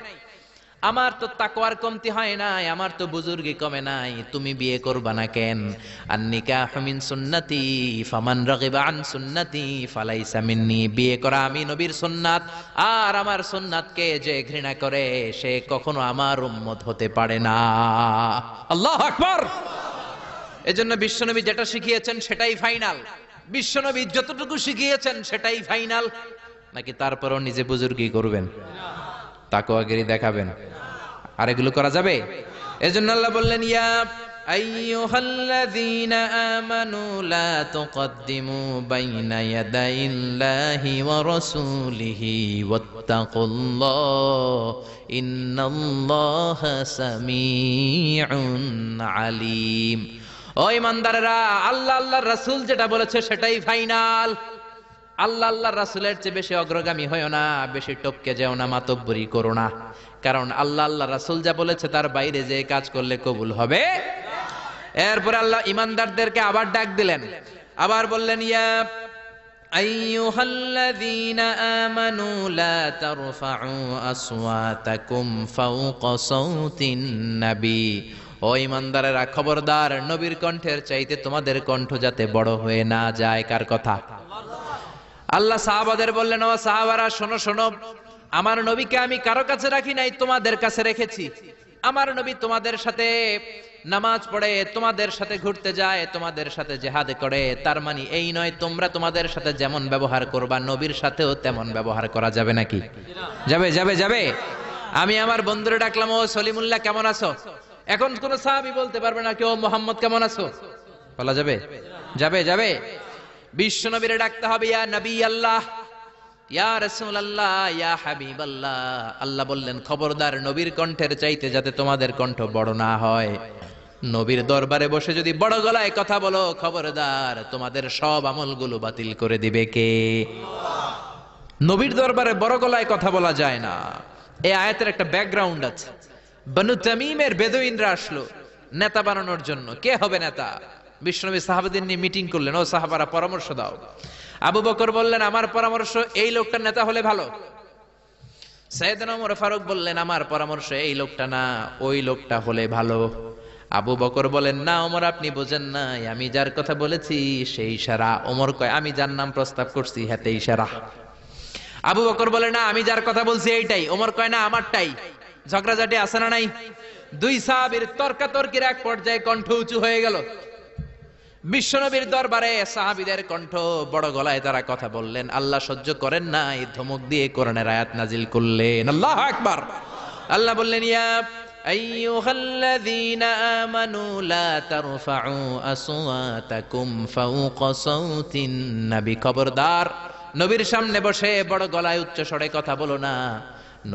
Speaker 1: আমার তো তাকওয়ার কমতি হয় নাই, আমার তো বুজুর্গি কমে নাই, তুমি বিয়ে করবা না কেন? আন-নিকাহু মিন সুন্নতি ফামান রাগিবা আন সুন্নতি ফালাইসা মিন্নি। বিয়ে করা আমি নবীর সুন্নাত, আর আমার সুন্নাতকে যে ঘৃণা করে সে কখনো আমার উম্মত হতে পারে না। আল্লাহু আকবার। এজন্য বিশ্বনবী যেটা শিখিয়েছেন সেটাই ফাইনাল। বিশ্বনবী যতটুকু শিখিয়েছেন সেটাই ফাইনাল। নাকি তারপরও নিজে বুজুর্গি করবেন, তাকওয়াগিরি দেখাবেন? আর এগুলো করা যাবে? এজন্য আল্লাহ বললেন ইয়া আইয়ুহাল্লাযীনা আমানু লা তুকদ্দিমু বাইনা ইয়াদাইল্লাহি ওয়া রাসূলিহি ওয়াত্তাকুল্লাহ ইন্নাল্লাহা সামিউন আলীম। ও ইমানদারেরা, আল্লাহ আল্লাহর রাসূল যেটা বলেছে সেটাই ফাইনাল। আল্লাহ আল্লাহর রাসূলের চেয়ে বেশি অগ্রগামী হয়ো না, বেশি টপকে যেও না, মাতব্বরি করো না। কারণ আল্লাহ আল্লাহর রাসূল যা বলেছে তার বাইরে যে কাজ করলে কবুল হবে। এরপর আল্লাহ ইমানদারদেরকে আবার ডাক দিলেন, আবার বললেন ইয়া আইয়ুহাল্লাযীনা আমানু লা তারফাউ আসওয়াতাকুম ফাওকা সাওতিন নবী। ও ইমানদারেরা খবরদার, নবীর কণ্ঠের চাইতে তোমাদের কণ্ঠ যাতে বড় হয়ে না যায়। কার কথা? আল্লাহ সাহাবাদের বললেন ও সাহাবারা শোনো শোনো, আমার নবীকে আমি কারো কাছে রাখি নাই, তোমাদের কাছে রেখেছি। আমার নবী তোমাদের সাথে নামাজ পড়ে, তোমাদের সাথে ঘুরতে যায়, তোমাদের সাথে জিহাদ করে। তার মানে এই নয় তোমরা তোমাদের সাথে যেমন ব্যবহার করবা নবীর সাথেও তেমন ব্যবহার করা যাবে নাকি? যাবে যাবে যাবে। আমি আমার বন্ধুরে ডাকলাম, ও সলিমুল্লাহ কেমন আছো? এখন কোন সাহাবী বলতে পারবে না কেউ মোহাম্মদ কেমন আছো? বলা যাবে? যাবে যাবে। বিশ্ব নবীরে ডাকতে হবে ইয়া নবী আল্লাহ, ইয়া রাসূলুল্লাহ, ইয়া হাবিবাল্লাহ। আল্লাহ বললেন খবরদার নবীর কণ্ঠের চাইতে যাতে তোমাদের কণ্ঠ বড় না হয়। নবীর দরবারে বসে যদি বড় গলায় কথা বলো, খবরদার তোমাদের সব আমলগুলো বাতিল করে দিবে কে? নবীর দরবারে বড় গলায় কথা বলা যায় না। এই আয়াতের একটা ব্যাকগ্রাউন্ড আছে। বনু তামিমের বেদুইনরা আসলো নেতা বানানোর জন্য। কে হবে নেতা? বিশ্বনবী সাহাবাদের নিয়ে মিটিং করলেন, ও সাহাবারা পরামর্শ দাও। আবু বকর বললেন আমার পরামর্শ এই লোকটার নেতা হলে ভালো। সাইয়েদনা ওমর ফারুক বললেন আমার পরামর্শ এই লোকটা না, ওই লোকটা হলে ভালো। আবু বকর বলেন না ওমর আপনি বোঝেন নাই, আমি যার কথা বলেছি সেই ইশারা। ওমর কয় আমি যার নাম প্রস্তাব করছি হাতে ইশারা। আবু বকর বলে না আমি যার কথা বলছি এইটাই। ওমর কয় না আমারটাই। ঝগড়াঝাটি আছে না নাই? দুই সাহাবীর তর্কাতর্কির এক পর্যায়ে কণ্ঠ উঁচু হয়ে গেল। বিশ্বনবীর দরবারে সাহাবীদের কণ্ঠ বড় গলায় তারা কথা বললেন। আল্লাহ সহ্য করেন নাই, ধমক দিয়ে কোরআনের আয়াত নাজিল করলেন। আল্লাহু আকবার। আল্লাহ বললেন ইয়া আইয়ুহাল্লাযীনা আমানু লা তারফাউ আসওয়াতাকুম ফাওকা সাওতিন নবী। খবরদার নবীর সামনে বসে বড় গলায় উচ্চ স্বরে কথা বলো না।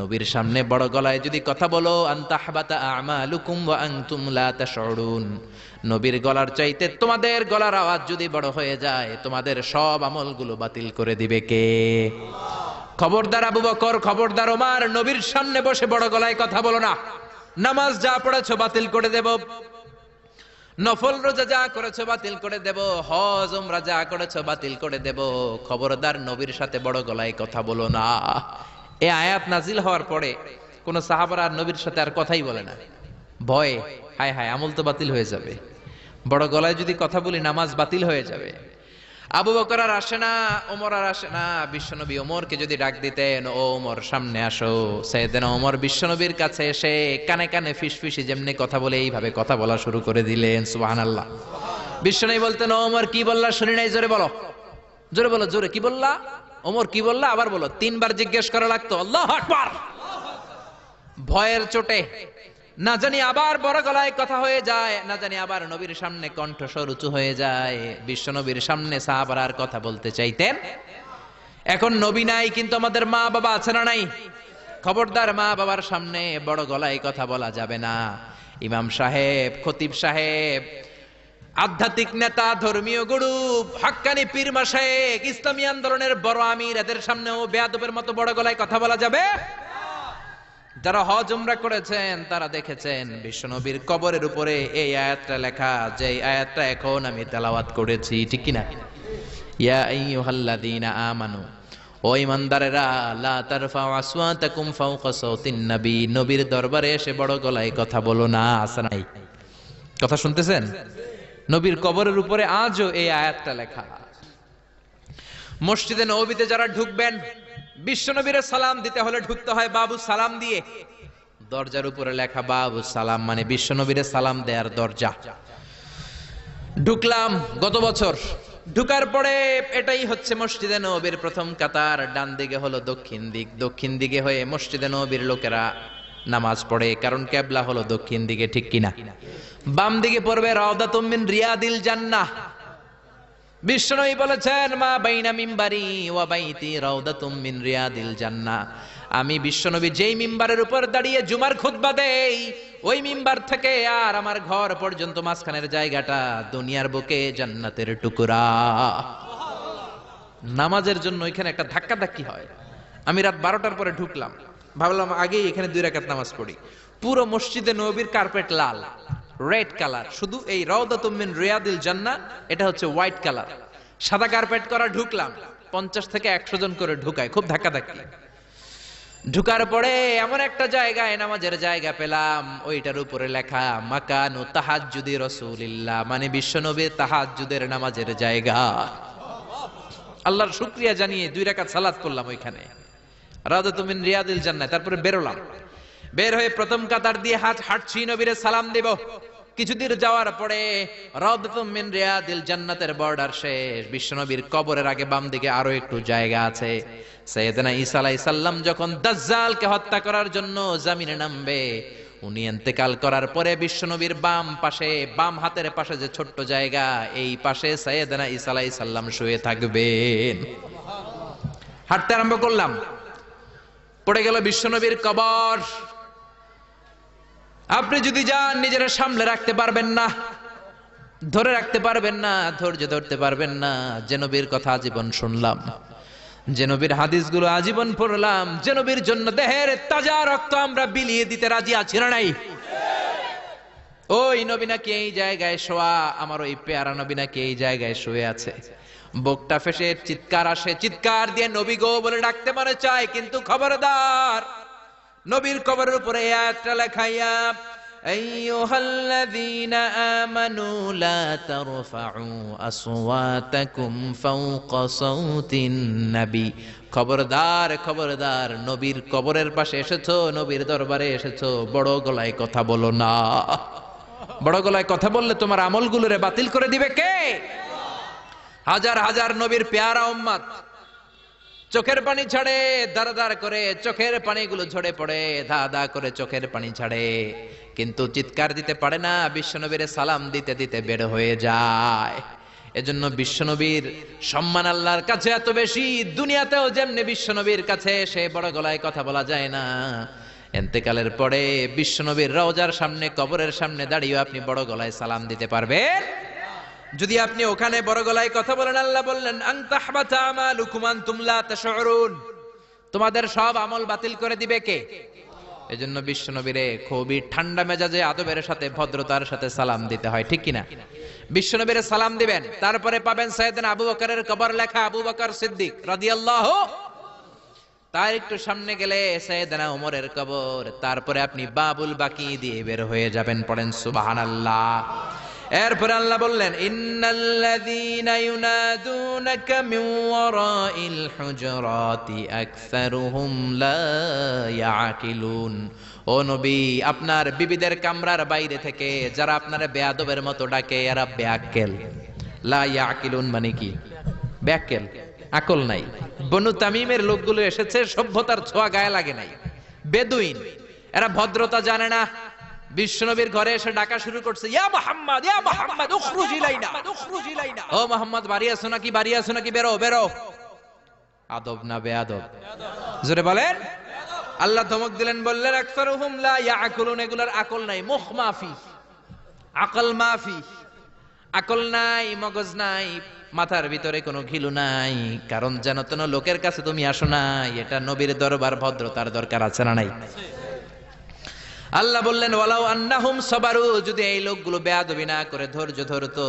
Speaker 1: নবীর সামনে বড় গলায় যদি কথা বলো আনতাহবাতা আমালুকুম ওয়া আনতুম লা তাশউরুন, নবীর গলার চাইতে তোমাদের গলার আওয়াজ যদি বড় হয়ে যায় তোমাদের সব আমলগুলো বাতিল করে দিবে কে? খবরদার আবু বকর, খবরদার ওমর, নবীর সামনে বসে বড় গলায় কথা বলো না। নামাজ যা পড়েছো বাতিল করে দেব, নফল রোজা যা করেছো বাতিল করে দেব, হজ উমরা যা করেছো বাতিল করে দেব। খবরদার নবীর সাথে বড় গলায় কথা বলো না। এই আয়াত নাজিল হওয়ার পরে কোন সাহাবারা আর নবীর সাথে আর কথাই বলে না, ভয়ে। হায় হায় আমল তো বাতিল হয়ে যাবে, বড় গলায় যদি কথা বলি নামাজ বাতিল হয়ে যাবে। আবু বকর আর আসে না, ওমর আর আসে না। বিশ্বনবী ওমরকে যদি ডাক দিতেন, ও ওমর সামনে আসো, সাইয়েদনা ওমর বিশ্বনবীর কাছে এসে কানে কানে ফিসফিসি যেমনি কথা বলে এইভাবে কথা বলা শুরু করে দিলেন। সুবহানাল্লাহ। বিশ্বনবী বলতেন ও ওমর কি বললা শুনি নাই, জোরে বলো, জোরে বলো, জোরে কি বললা? ওমর কি বললা আবার বলো। তিনবার জিজ্ঞেস করা লাগতো। আল্লাহু আকবার। ভয়ের চোটে না জানি আবার বড় গলায় কথা হয়ে যায়, না জানি আবার নবীর সামনে কণ্ঠস্বর উঁচু হয়ে যায়। বিশ্ব নবীর সামনে সাহাবারা আর কথা বলতে চাইতেন। এখন নবী নাই কিন্তু আমাদের মা বাবা আছে না নাই? খবরদার মা বাবার সামনে বড় গলায় কথা বলা যাবে না। ইমাম সাহেব, খতিব সাহেব, আধ্যাত্মিক নেতা, ধর্মীয় গুরু, হাক্কানি পীর মাশায়েখ, ইসলামী আন্দোলনের বড় আমির, এদের সামনেও বেয়াদবের মতো বড় গলায় কথা বলা যাবে? যারা হজ উমরা করেছেন তারা দেখেছেন বিশ্বনবীর কবরের উপরে এই আয়াতটা লেখা, যে আয়াতটা এখন আমি তেলাওয়াত করেছি, ঠিক কি না? ইয়া আইয়ুহাল্লাযীনা আমানু, ও ঈমানদারেরা, লা তারফাউ আসওয়াতাকুম ফাওকা সাওতিন নবী, নবীর দরবারে এসে বড় গলায় কথা বলো না। আছে নাই? কথা শুনতেছেন? নবীর কবরের উপরে আজও এই আয়াতটা লেখা। মসজিদে নববীতে যারা ঢুকবেন, বিশ্বনবীরে সালাম দিতে হলে ঢুকতে হয় বাবু সালাম দিয়ে। দরজার উপরে লেখা বাবু সালাম, মানে বিশ্বনবীরে সালাম দেয়ার দরজা। ঢুকলাম গত বছর, ঢুকার পরে এটাই হচ্ছে মসজিদে নববীর প্রথম কাতার। ডান দিকে হলো দক্ষিণ দিক, দক্ষিণ দিকে হয়ে মসজিদে নববীর লোকেরা নামাজ পড়ে, কারণ কিবলা হলো দক্ষিণ দিকে, ঠিক কিনা? বাম দিকে পড়বে রাউদাতুম মিন রিয়াদিল জান্নাহ। বিশ্বনবী বলেছেন মা বাইনা মিম্বারি ওয়া বাইতি রাউদাতুম মিন রিয়াদিল জান্নাহ। আমি বিশ্বনবী যেই মিম্বারের উপর দাঁড়িয়ে জুমার খুতবা দেই, ওই মিম্বার থেকে আর আমার ঘর পর্যন্ত মাঝখানের জায়গাটা দুনিয়ার বুকে জান্নাতের টুকরা। নামাজের জন্য এখানে একটা ধাক্কা ধাক্কি হয়। আমি রাত 12টার পরে ঢুকলাম, ভাবলাম আগেই এখানে 2 রাকাত নামাজ পড়ি। পুরো মসজিদে নববীর কার্পেট লাল, রেড কালার, শুধু এই রাউদাতুম মিন রিয়াদিল জান্নাহ এটা হচ্ছে হোয়াইট কালার, সাদা কার্পেট করা। ঢুকলাম, 50 থেকে 100 জন করে ঢুকায়, খুব ধাক্কাধাক্কি। ঢুকার পরে এমন একটা জায়গায় নামাজের জায়গা পেলাম, ওইটার উপরে লেখা মাকানু তাহাজ্জুদি রাসূলিল্লাহ, মানে বিশ্বনবীর তাহাজ্জুদের নামাজের জায়গা। আল্লাহর শুকরিয়া জানিয়ে 2 রাকাত সালাত করলাম ওইখানে, রাউদাতুম মিন রিয়াদিল জান্নাহ। তারপরে বেরোলাম, বের হয়ে প্রথম কাতার দিয়ে হাঁটছি, নবীরে সালাম দেব। কিছুদূর যাওয়ার পরে রাউদাতুম মিন রিয়াদিল জান্নাতের বর্ডার শেষ। বিশ্বনবীর কবরের আগে বাম দিকে আরো একটু জায়গা আছে। সাইয়েদনা ঈসা আলাইহিস সালাম যখন দাজ্জালকে হত্যা করার জন্য জমিনে নামবে, উনি ইন্তেকাল করার পরে বিশ্বনবীর বাম পাশে, বাম হাতের পাশে যে ছোট্ট জায়গা, এই পাশে সাইয়েদনা ঈসা আলাইহিস সালাম শুয়ে থাকবেন। হাঁটতে আরম্ভ করলাম, পড়ে গেল বিশ্বনবীর কবর। আপনি যদি যান, নিজেরা সামলে রাখতে পারবেন না, ধরে রাখতে পারবেন না, ধৈর্য ধরতে পারবেন না। যে নবীর কথা আজীবন শুনলাম, যে নবীর হাদিসগুলো আজীবন পড়লাম, যে নবীর জন্য দেহের তাজা রক্ত আমরা বিলিয়ে দিতে রাজি আছি না নাই? ওই নবী নাকি এই জায়গায় শোয়া, আমার ওই পেয়ারা নবী নাকি এই জায়গায় শুয়ে আছে। বুকটা ফেসে চিৎকার আসে, চিৎকার দিয়ে নবী গো বলে ডাকতে মনে চায়, কিন্তু খবরদার, নবীর কবরের উপরে এই আয়াতটা লেখাইয়া, আইয়ুহাল্লাযীনা আমানু লা তারফাউ আসওয়াতাকুম ফাওকা সাওতিন নবী। খবরদার, খবরদার, নবীর কবরের পাশে এসেছো, নবীর দরবারে এসেছো, বড় গলায় কথা বলো না। বড় গলায় কথা বললে তোমার আমলগুলোরে বাতিল করে দিবে কে? হাজার হাজার নবীর পেয়ারা উম্মত চোখের পানি ছাড়ে, দাঁড়া দাঁড় করে চোখের পানিগুলো ঝরে পড়ে, ধা ধা করে চোখের পানি ছাড়ে, কিন্তু চিৎকার দিতে পারে না। বিশ্বনবীর সালাম দিতে দিতে বের হয়ে যায়। এজন্য বিশ্বনবীর সম্মান আল্লাহর কাছে এত বেশি, দুনিয়াতেও যেমনি বিশ্বনবীর কাছে সে বড় গলায় কথা বলা যায় না, ইন্তেকালের পরে বিশ্বনবীর রওজার সামনে, কবরের সামনে দাঁড়িয়ে আপনি বড় গলায় সালাম দিতে পারবেন? যদি আপনি ওখানে বড় গলায় কথা বলেন, আল্লাহ বললেন আনতাহবাতা আমালুকুম আনতুম লা তাশউরুন, তোমাদের সব আমল বাতিল করে দিবে কে? এজন্য বিশ্বনবীরে খুবই ঠান্ডা মেজাজে, আদবের সাথে, ভদ্রতার সাথে সালাম দিতে হয়, ঠিক কিনা? বিশ্বনবীরে সালাম দিবেন, তারপরে পাবেন সাইয়েদনা আবু বকরের কবর লেখা, আবু বকর সিদ্দিক রাদিয়াল্লাহু। তার একটু সামনে গেলে সাইয়েদনা ওমরের কবর, তারপরে আপনি বাবুল বাকি দিয়ে বের হয়ে যাবেন। পড়েন সুবহানাল্লাহ। এরপরে আল্লাহ বললেন ইন্নাল্লাযীনা ইউনাদুনাকা মিন ওয়ারাইল হুজুরাতি আকসারুহুম লা ইয়াকিলুন। ও নবী, আপনার বিবিদের কামরার বাইরে থেকে যারা আপনারে বেয়াদবের মতো ডাকে, এরা বেয়াক্কেল। লা ইয়াকিলুন মানে কি? বেয়াক্কেল, আকল নাই। বনু তামিমের লোকগুলো এসেছে, সভ্যতার ছোঁয়া গায়ে লাগে নাই, বেদুইন, এরা ভদ্রতা জানে না। বিশ্বনবীর ঘরে এসে ডাকা শুরু করছে, ইয়া মুহাম্মদ, ইয়া মুহাম্মদ, উখরুজ ইলাইনা, উখরুজ ইলাইনা। ও মুহাম্মদ, বাড়ি আছো নাকি? বাড়ি আছো নাকি? বেরো, বেরো। আদব না বেয়াদব? জোরে বলেন। আল্লাহ ধমক দিলেন, বললেন আকসারুহুম লা ইয়াকুলুন, এগুলার আকল নাই, মুখ মাফি, আকল মাফি। আকল নাই, মগজ নাই, মাথার ভিতরে কোনো ঘিলু নাই। কারণ যেন তেন লোকের কাছে তুমি আসো না, এটা নবীর দরবার, ভদ্রতার দরকার আছে না নাই? আল্লাহ বললেন ওয়ালাউ আন্নাহুম সাবারু, যদি এই লোকগুলো বেয়াদবি না করে ধৈর্য ধরতো,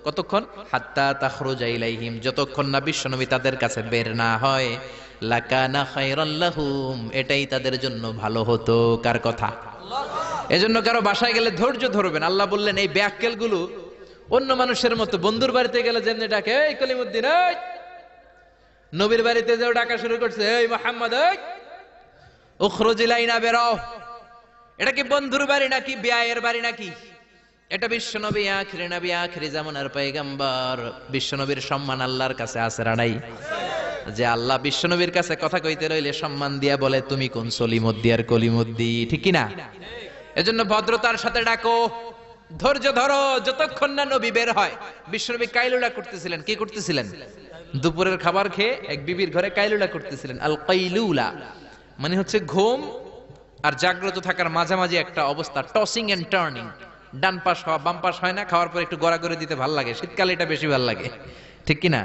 Speaker 1: কতক্ষণ? হাত্তা তাখরুজা ইলাইহিম, যতক্ষণ না বিশ্বনবী তাদের কাছে বের না হয়, লাকানা খায়রাল লাহুম, এটাই তাদের জন্য ভালো হতো। কার কথা? এজন্য কারো বাসায় গেলে ধৈর্য ধরবেন। আল্লাহ বললেন এই বেয়াক্কেল গুলো অন্য মানুষের মতো, বন্ধুর বাড়িতে গেলে যেমনি ডাকে, এই কলিমুদ্দিন, এই, নবীর বাড়িতে যেও ডাকা শুরু করছে, এই মুহাম্মদ, এই উখরুজ ইলাইনা, বেরো। এটা কি বন্ধুর বাড়ি নাকি বিয়ায়ের বাড়ি নাকি? এটা বিশ্বনবী, আখিরি নবী, আখিরি জামানার পয়গম্বর। বিশ্বনবীর সম্মান আল্লাহর কাছে আছে না নাই? যে আল্লাহ বিশ্বনবীর কাছে কথা কইতে রইলে সম্মান দিয়া বলে, তুমি কোন সলিমুদ্দি আর কলিমুদ্দি, ঠিক কি না? এজন্য ভদ্রতার সাথে ডাকো, ধৈর্য ধরো, যতক্ষণ না নবী বের হয়। বিশ্বনবী কাইলুলা করতেছিলেন। কি করতেছিলেন? দুপুরের খাবার খেয়ে এক বিবির ঘরে কাইলুলা করতেছিলেন। আল কাইলুলা মানে হচ্ছে ঘুম আর জাগ্রত থাকার মাঝামাঝি একটা অবস্থা, টসিং এন্ড টার্নিং, ডান পাশ হওয়া বাম পাশ হয় না, খাওয়ার পর একটু গড়াগড়ি দিতে ভালো লাগে, শীতকালে এটা বেশি ভালো লাগে, ঠিক কি না?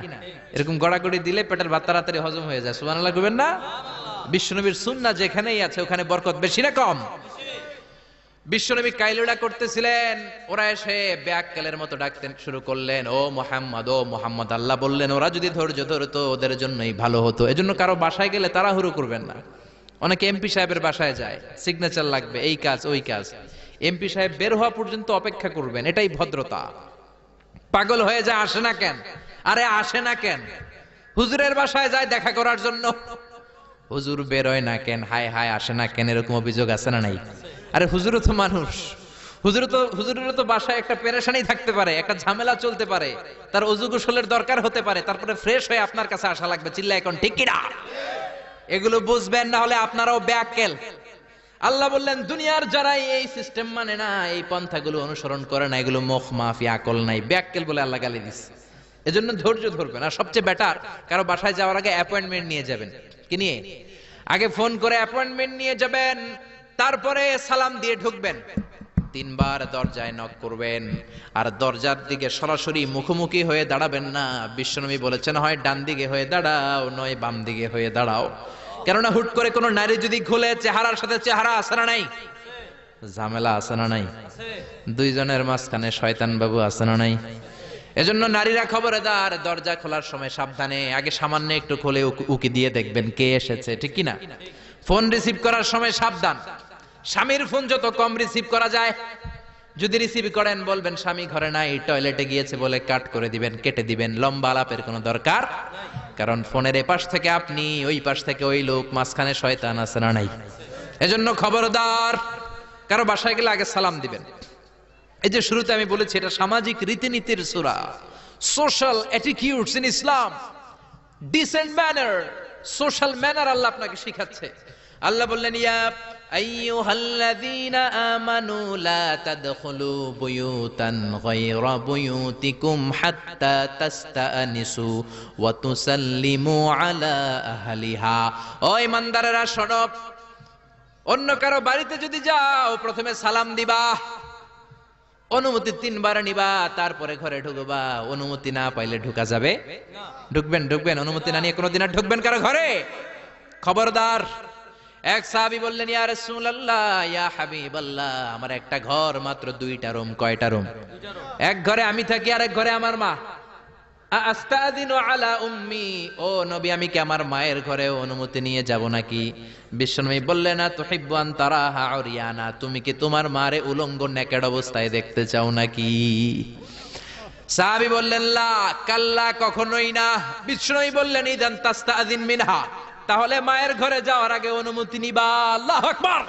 Speaker 1: এরকম গড়াগড়ি দিলে পেটের ভাত তাড়াতাড়ি হজম হয়ে যায়। সুবহানাল্লাহ কইবেন না? বিশ্বনবীর সুন্নাহ যেখানেই আছে ওখানে বরকত বেশি না কম? বিশ্বনবী কাইলুলা করতেছিলেন, ওরা এসে বেয়াক্কেলের মতো ডাকতে শুরু করলেন, ও মুহাম্মদ, ও মুহাম্মদ। আল্লাহ বললেন ওরা যদি ধৈর্য ধরতো ওদের জন্যই ভালো হতো। এজন্য কারো বাসায় গেলে তাড়াহুড়ো করবেন না। অনেকে এমপি সাহেবের বাসায় যায়, সিগনেচার লাগবে, এই কাজ ওই কাজ, এমপি সাহেব বের হওয়া পর্যন্ত অপেক্ষা করবেন, এটাই ভদ্রতা। পাগল হয়ে যায়, আসে না কেন? আরে আসে না কেন? হুজুরের বাসায় যায় দেখা করার জন্য, হুজুর বেরোয় না কেন? হায় হায়, আসে না কেন? এরকম অভিযোগ আছে না নাই? আরে হুজুরও তো মানুষ, হুজুরেরও তো বাসায় একটা পেরেশানি থাকতে পারে, একটা ঝামেলা চলতে পারে, তার ওযু গোসলের দরকার হতে পারে, তারপরে ফ্রেশ হয়ে আপনার কাছে আসা লাগবে। চিল্লা এখন ঠিক কিনা? এগুলো বুঝবেন, না হলে আপনারাও বেয়াক্কেল। আল্লাহ বললেন দুনিয়ার যারাই এই সিস্টেম মানে না, এই পন্থাগুলো অনুসরণ করে না, এগুলো মুখ মাফি, আকল নাই, ব্যাককেল বলে আল্লাহ গালি দিচ্ছে। এজন্য ধৈর্য ধরবেন। আর সবচেয়ে বেটার, কারো বাসায় যাওয়ার আগে অ্যাপয়েন্টমেন্ট নিয়ে যাবেন। কি নিয়ে? আগে ফোন করে অ্যাপয়েন্টমেন্ট নিয়ে যাবেন, তারপরে সালাম দিয়ে ঢুকবেন। 3 বার দরজায় নক করবেন, আর দরজার দিকে সরাসরি মুখোমুখি হয়ে দাঁড়াবেন না। বিশ্বনবী বলেছেন, হয় ডান দিকে হয়ে দাঁড়াও, নয় বাম দিকে হয়ে দাঁড়াও। কেননা হুট করে কোনো নারী যদি খুলে, চেহারার সাথে চেহারা আছে না নাই? ঝামেলা আছে না নাই? দুইজনের মাঝখানে শয়তান বাবু আছে না নাই? এজন্য নারীরা খবরদার, দরজা খোলার সময় সাবধানে, আগে সামান্য একটু খুলে উকি দিয়ে দেখবেন কে এসেছে, ঠিক কি না? ফোন রিসিভ করার সময় সাবধান, স্বামীর ফোন যত কম রিসিভ করা যায়। যদি রিসিভ করেন বলবেন স্বামী ঘরে নাই, টয়লেটে গিয়েছে বলে কাট করে দিবেন, কেটে দিবেন। লম্বা আলাপের কোনো দরকার, কারণ ফোনের এপাশ থেকে আপনি, ওই পাশ থেকে ওই লোক, মাঝখানে শয়তান আছে না নাই? এজন্য খবরদার, কারো বাসায় গেলে আগে সালাম দিবেন। এই যে শুরুতে আমি বলেছি, এটা সামাজিক রীতিনীতির সূরা, social attitudes in Islam, decent manner, social manner আল্লাহ আপনাকে শিখাচ্ছে। আল্লাহ বললেন, ইয়া আইয়ুহাল্লাযীনা আমানু লা তাদখুলু বুয়ুতান গায়রা বুয়ুতিকুম হাত্তা তাস্তানিসু ওয়া তুসাল্লিমু আলা আহলিহা। ও ঈমানদারেরা শোনো, অন্য কারো বাড়িতে যদি যাও প্রথমে সালাম দিবা, অনুমতি 3 বার নিবা, তারপরে ঘরে ঢুকবা। অনুমতি না পাইলে ঢুকা যাবে? ঢুকবেন? অনুমতি না নিয়ে কোনোদিন আর ঢুকবেন কারো ঘরে? খবরদার। এক সাহাবী বললেন, ইয়া রাসূলুল্লাহ, ইয়া হাবিবাল্লাহ, আমার একটা ঘর, মাত্র 2টা রুম। কয়টা রুম? এক ঘরে আমি থাকি, আর এক ঘরে আমার মা। আস্তাদিনু আলা উম্মি, ও নবী, আমি কি আমার মায়ের ঘরে অনুমতি নিয়ে যাব নাকি? বিশ্বনবী বললেন, তুহিব্বু আন তারাহা উরিয়ানা, তুমি কি তোমার মারে উলঙ্গ নেকেড অবস্থায় দেখতে চাও নাকি? সাহাবী বললেন, লা, কাল্লা, কখনোই না। বিশ্বনবী বললেন, ইদান তাস্তাদিন মিনহা, তাহলে মায়ের ঘরে যাওয়ার আগে অনুমতি নিবা। আল্লাহু আকবার।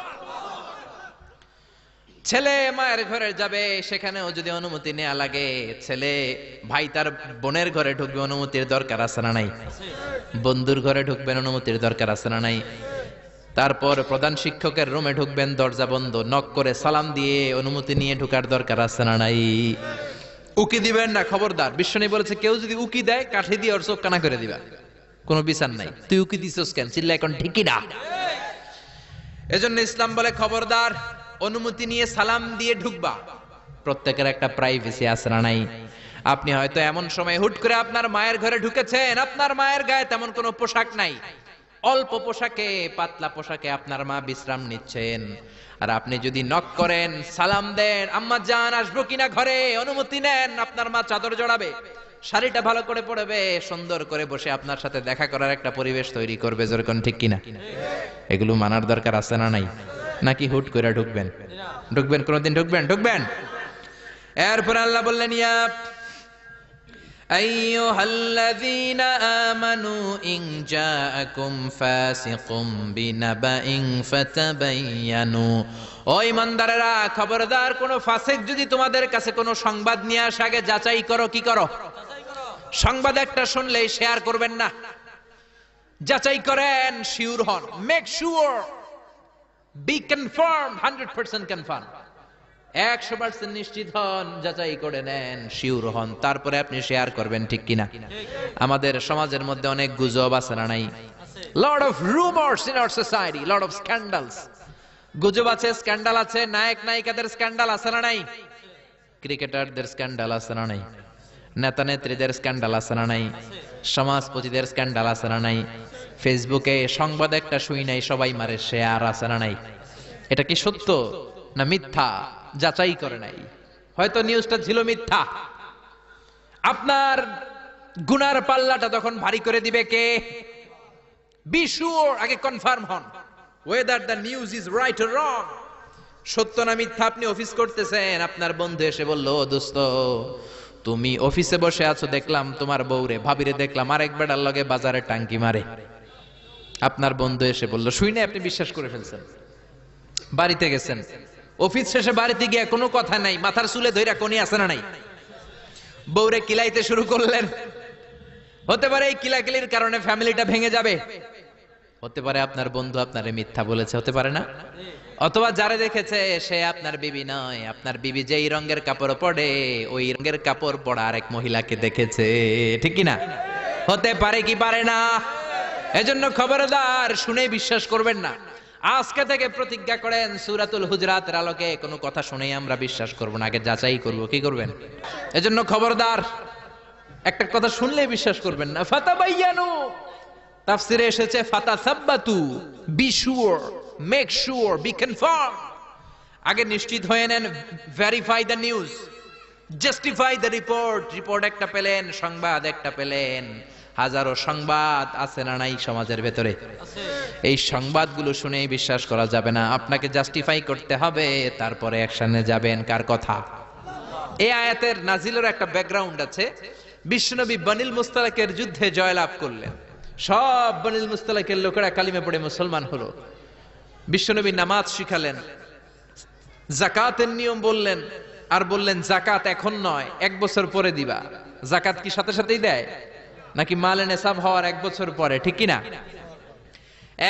Speaker 1: ছেলে মায়ের ঘরে যাবে, সেখানেও যদি অনুমতি নেওয়া লাগে, ছেলে ভাই তার বোনের ঘরে ঢুকবে, অনুমতির দরকার আছে না নাই? বন্ধুর ঘরে ঢুকবেন, অনুমতির দরকার আছে না নাই? তারপর প্রধান শিক্ষকের রুমে ঢুকবেন, দরজা বন্ধ, নক করে সালাম দিয়ে অনুমতি নিয়ে ঢুকার দরকার আছে না নাই? উকি দিবেন না, খবরদার। বিশ্বনবী বলেছে, কেউ যদি উকি দেয়, কাঠি দিয়ে ওর চোখ কানা করে দিবা, কোনো বিচার নাই। তুই উকি দিছস কেন? চিল্লা এখন ঠিকই না। এজন্য ইসলাম বলে, খবরদার, অনুমতি নিয়ে সালাম দিয়ে ঢুকবা। প্রত্যেকের একটা প্রাইভেসি আছে না নাই? আপনি হয়তো এমন সময় হুট করে আপনার মায়ের ঘরে ঢুকেছেন, আপনার মায়ের গায়ে তেমন কোনো পোশাক নাই, অল্প পোশাকে, পাতলা পোশাকে আপনার মা বিশ্রাম নিচ্ছেন। আর আপনি যদি নক করেন, সালাম দেন, আম্মা জান আসবো কিনা ঘরে, অনুমতি নেন, আপনার মা চাদর জড়াবে, শাড়িটা ভালো করে পরবে, সুন্দর করে বসে আপনার সাথে দেখা করার একটা পরিবেশ তৈরি করবে। যেরকম ঠিক কিনা? এগুলো মানার দরকার আছে না নাই? নাকি হুট করে ঢুকবেন? কোনোদিন ঢুকবেন। এরপর আল্লাহ বললেন, ইয়া আইয়ুহাল্লাযীনা আমানু ইন জাআকুম ফাসিকুম বিনাবাইন ফাতাবায়ানু, ও ঈমানদারেরা, খবরদার, কোন ফাসিক যদি তোমাদের কাছে কোনো সংবাদ নিয়ে আসে, আগে যাচাই করো। কি করো? সংবাদ একটা শুনলেই শেয়ার করবেন না, যাচাই করেন, শিওর হন, make sure, be confirm, 100% confirm, 100% নিশ্চিত হন, যাচাই করে নেন, শিওর হন, তারপরে আপনি শেয়ার করবেন, ঠিক কিনা? আমাদের সমাজের মধ্যে অনেক গুজব আছে না নাই? Lot of rumours in our society, lot of scandals. গুজব আছে, স্ক্যান্ডাল আছে, নায়ক নায়িকাদের স্ক্যান্ডাল আছে না নাই? ক্রিকেটারদের স্ক্যান্ডাল আছে না নাই? নেতা নেত্রীদের স্ক্যান্ডাল আছে না নাই? সমাজপতিদের স্ক্যান্ডাল আছে না নাই? ফেসবুকে সংবাদ একটা শুই নাই, সবাই মারে শেয়ার, আছে না নাই? এটা কি সত্য না মিথ্যা যাচাই করে নাই? হয়তো নিউজটা ছিল মিথ্যা। আপনার গুনার পাল্লাটা তখন ভারী করে দিবে কে? বি শিওর, আগে কনফার্ম হন whether the news is right or wrong, সত্য না মিথ্যা। আপনি অফিস করতেছেন, আপনার বন্ধু এসে বলল, দোস্ত, তুমি অফিসে বসে আছো, দেখলাম তোমার বউরে, ভাবিরে দেখলাম আরেক বেটার লগে বাজারে টাঙ্কি মারে। আপনার বন্ধু এসে বলল, শুই না, আপনি বিশ্বাস করে ফেলছেন। বাড়িতে গেছেন, অফিস শেষে বাড়িতে গিয়ে কোনো কথা নাই, মাথার চুলে ধইরা কোনি আছে না নাই, বউরে কিলাইতে শুরু করলেন। হতে পারে এই কিলাকিলির কারণে ফ্যামিলিটা ভেঙে যাবে। হতে পারে আপনার বন্ধু আপনারে মিথ্যা বলেছে, হতে পারে না? অথবা যারা দেখেছে সে আপনার বিবি নয়, আপনার বিবি যেই রঙের কাপড় পরে ওই রঙের কাপড় পরা আরেক মহিলাকে দেখেছে, ঠিক কি না? হতে পারে কি পারে না? এজন্য খবরদার, শুনে বিশ্বাস করবেন না। আজকে থেকে প্রতিজ্ঞা করেন সূরাতুল হুজরাতের আলোকে কোনো কথা শুনেই আমরা বিশ্বাস করব না, আগে যাচাই করব। কি করবেন? এজন্য খবরদার, একটা কথা শুনলেই বিশ্বাস করবেন না। ফাতাবায়ানু, তাফসিরে এসেছে ফাতাসাব্বাতু, be sure, make sure, be confirm. আগে নিশ্চিত হয়ে নেন, verify the news, justify the report. Report একটা পেলেন, সংবাদ একটা পেলেন, হাজারো সংবাদ আছে না নাই সমাজের ভেতরে? এই সংবাদগুলো শুনে বিশ্বাস করা যাবে না, আপনাকে জাস্টিফাই করতে হবে, তারপরে অ্যাকশনে যাবেন। কার কথা? এই আয়াতের নাজিলের একটা ব্যাকগ্রাউন্ড আছে। বিশ্বনবী বনিল মুস্তালাকের যুদ্ধে জয়লাভ করলেন, সব বনিল মুস্তালাকের লোকেরা কালিমা পড়ে মুসলমান হলো। বিশ্বনবী নামাজ শিখালেন, যাকাতের নিয়ম বললেন, আর বললেন যাকাত এখন নয়, 1 বছর পরে দিবা। যাকাত কি সাথে সাথেই দেয় নাকি মালে নেসাব হওয়ার 1 বছর পরে, ঠিক কিনা?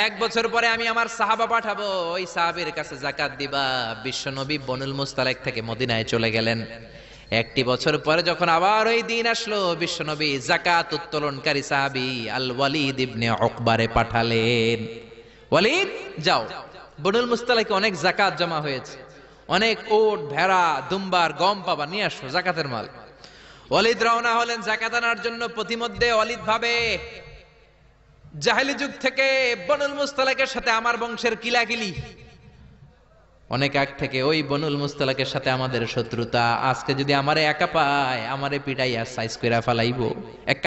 Speaker 1: 1 বছর পরে আমি আমার সাহাবা পাঠাবো, ওই সাহাবীর কাছে যাকাত দিবা। বিশ্বনবী বনুল মুস্তালাক থেকে মদিনায় চলে গেলেন। 1 বছর পরে যখন আবার ওই দিন আসলো, বিশ্বনবী যাকাত উত্তোলনকারী সাহাবী আল ওয়ালিদ ইবনে উকবারে পাঠালেন, ওয়ালিদ যাও, বনুল মুস্তালাকে অনেক যাকাত জমা হয়েছে, অনেক ওট, ভেড়া, দুম্বার, গম পাবা, নিয়ে আসো যাকাতের মাল। ওয়ালিদ রওনা হলেন যাকাত আনার জন্য। প্রতিমধ্যে ওয়ালিদ ভাবে, জাহেলি যুগ থেকে বনুল মুস্তালাকের সাথে আমার বংশের কিলাকিলি, অনেক আগ থেকে ওই বনুল মুস্তালাকের সাথে আমাদের শত্রুতা। আজকে যদি আমারে একা পায়, আমারে পিটাইয়া সাইজ কইরা ফালাইবো। এক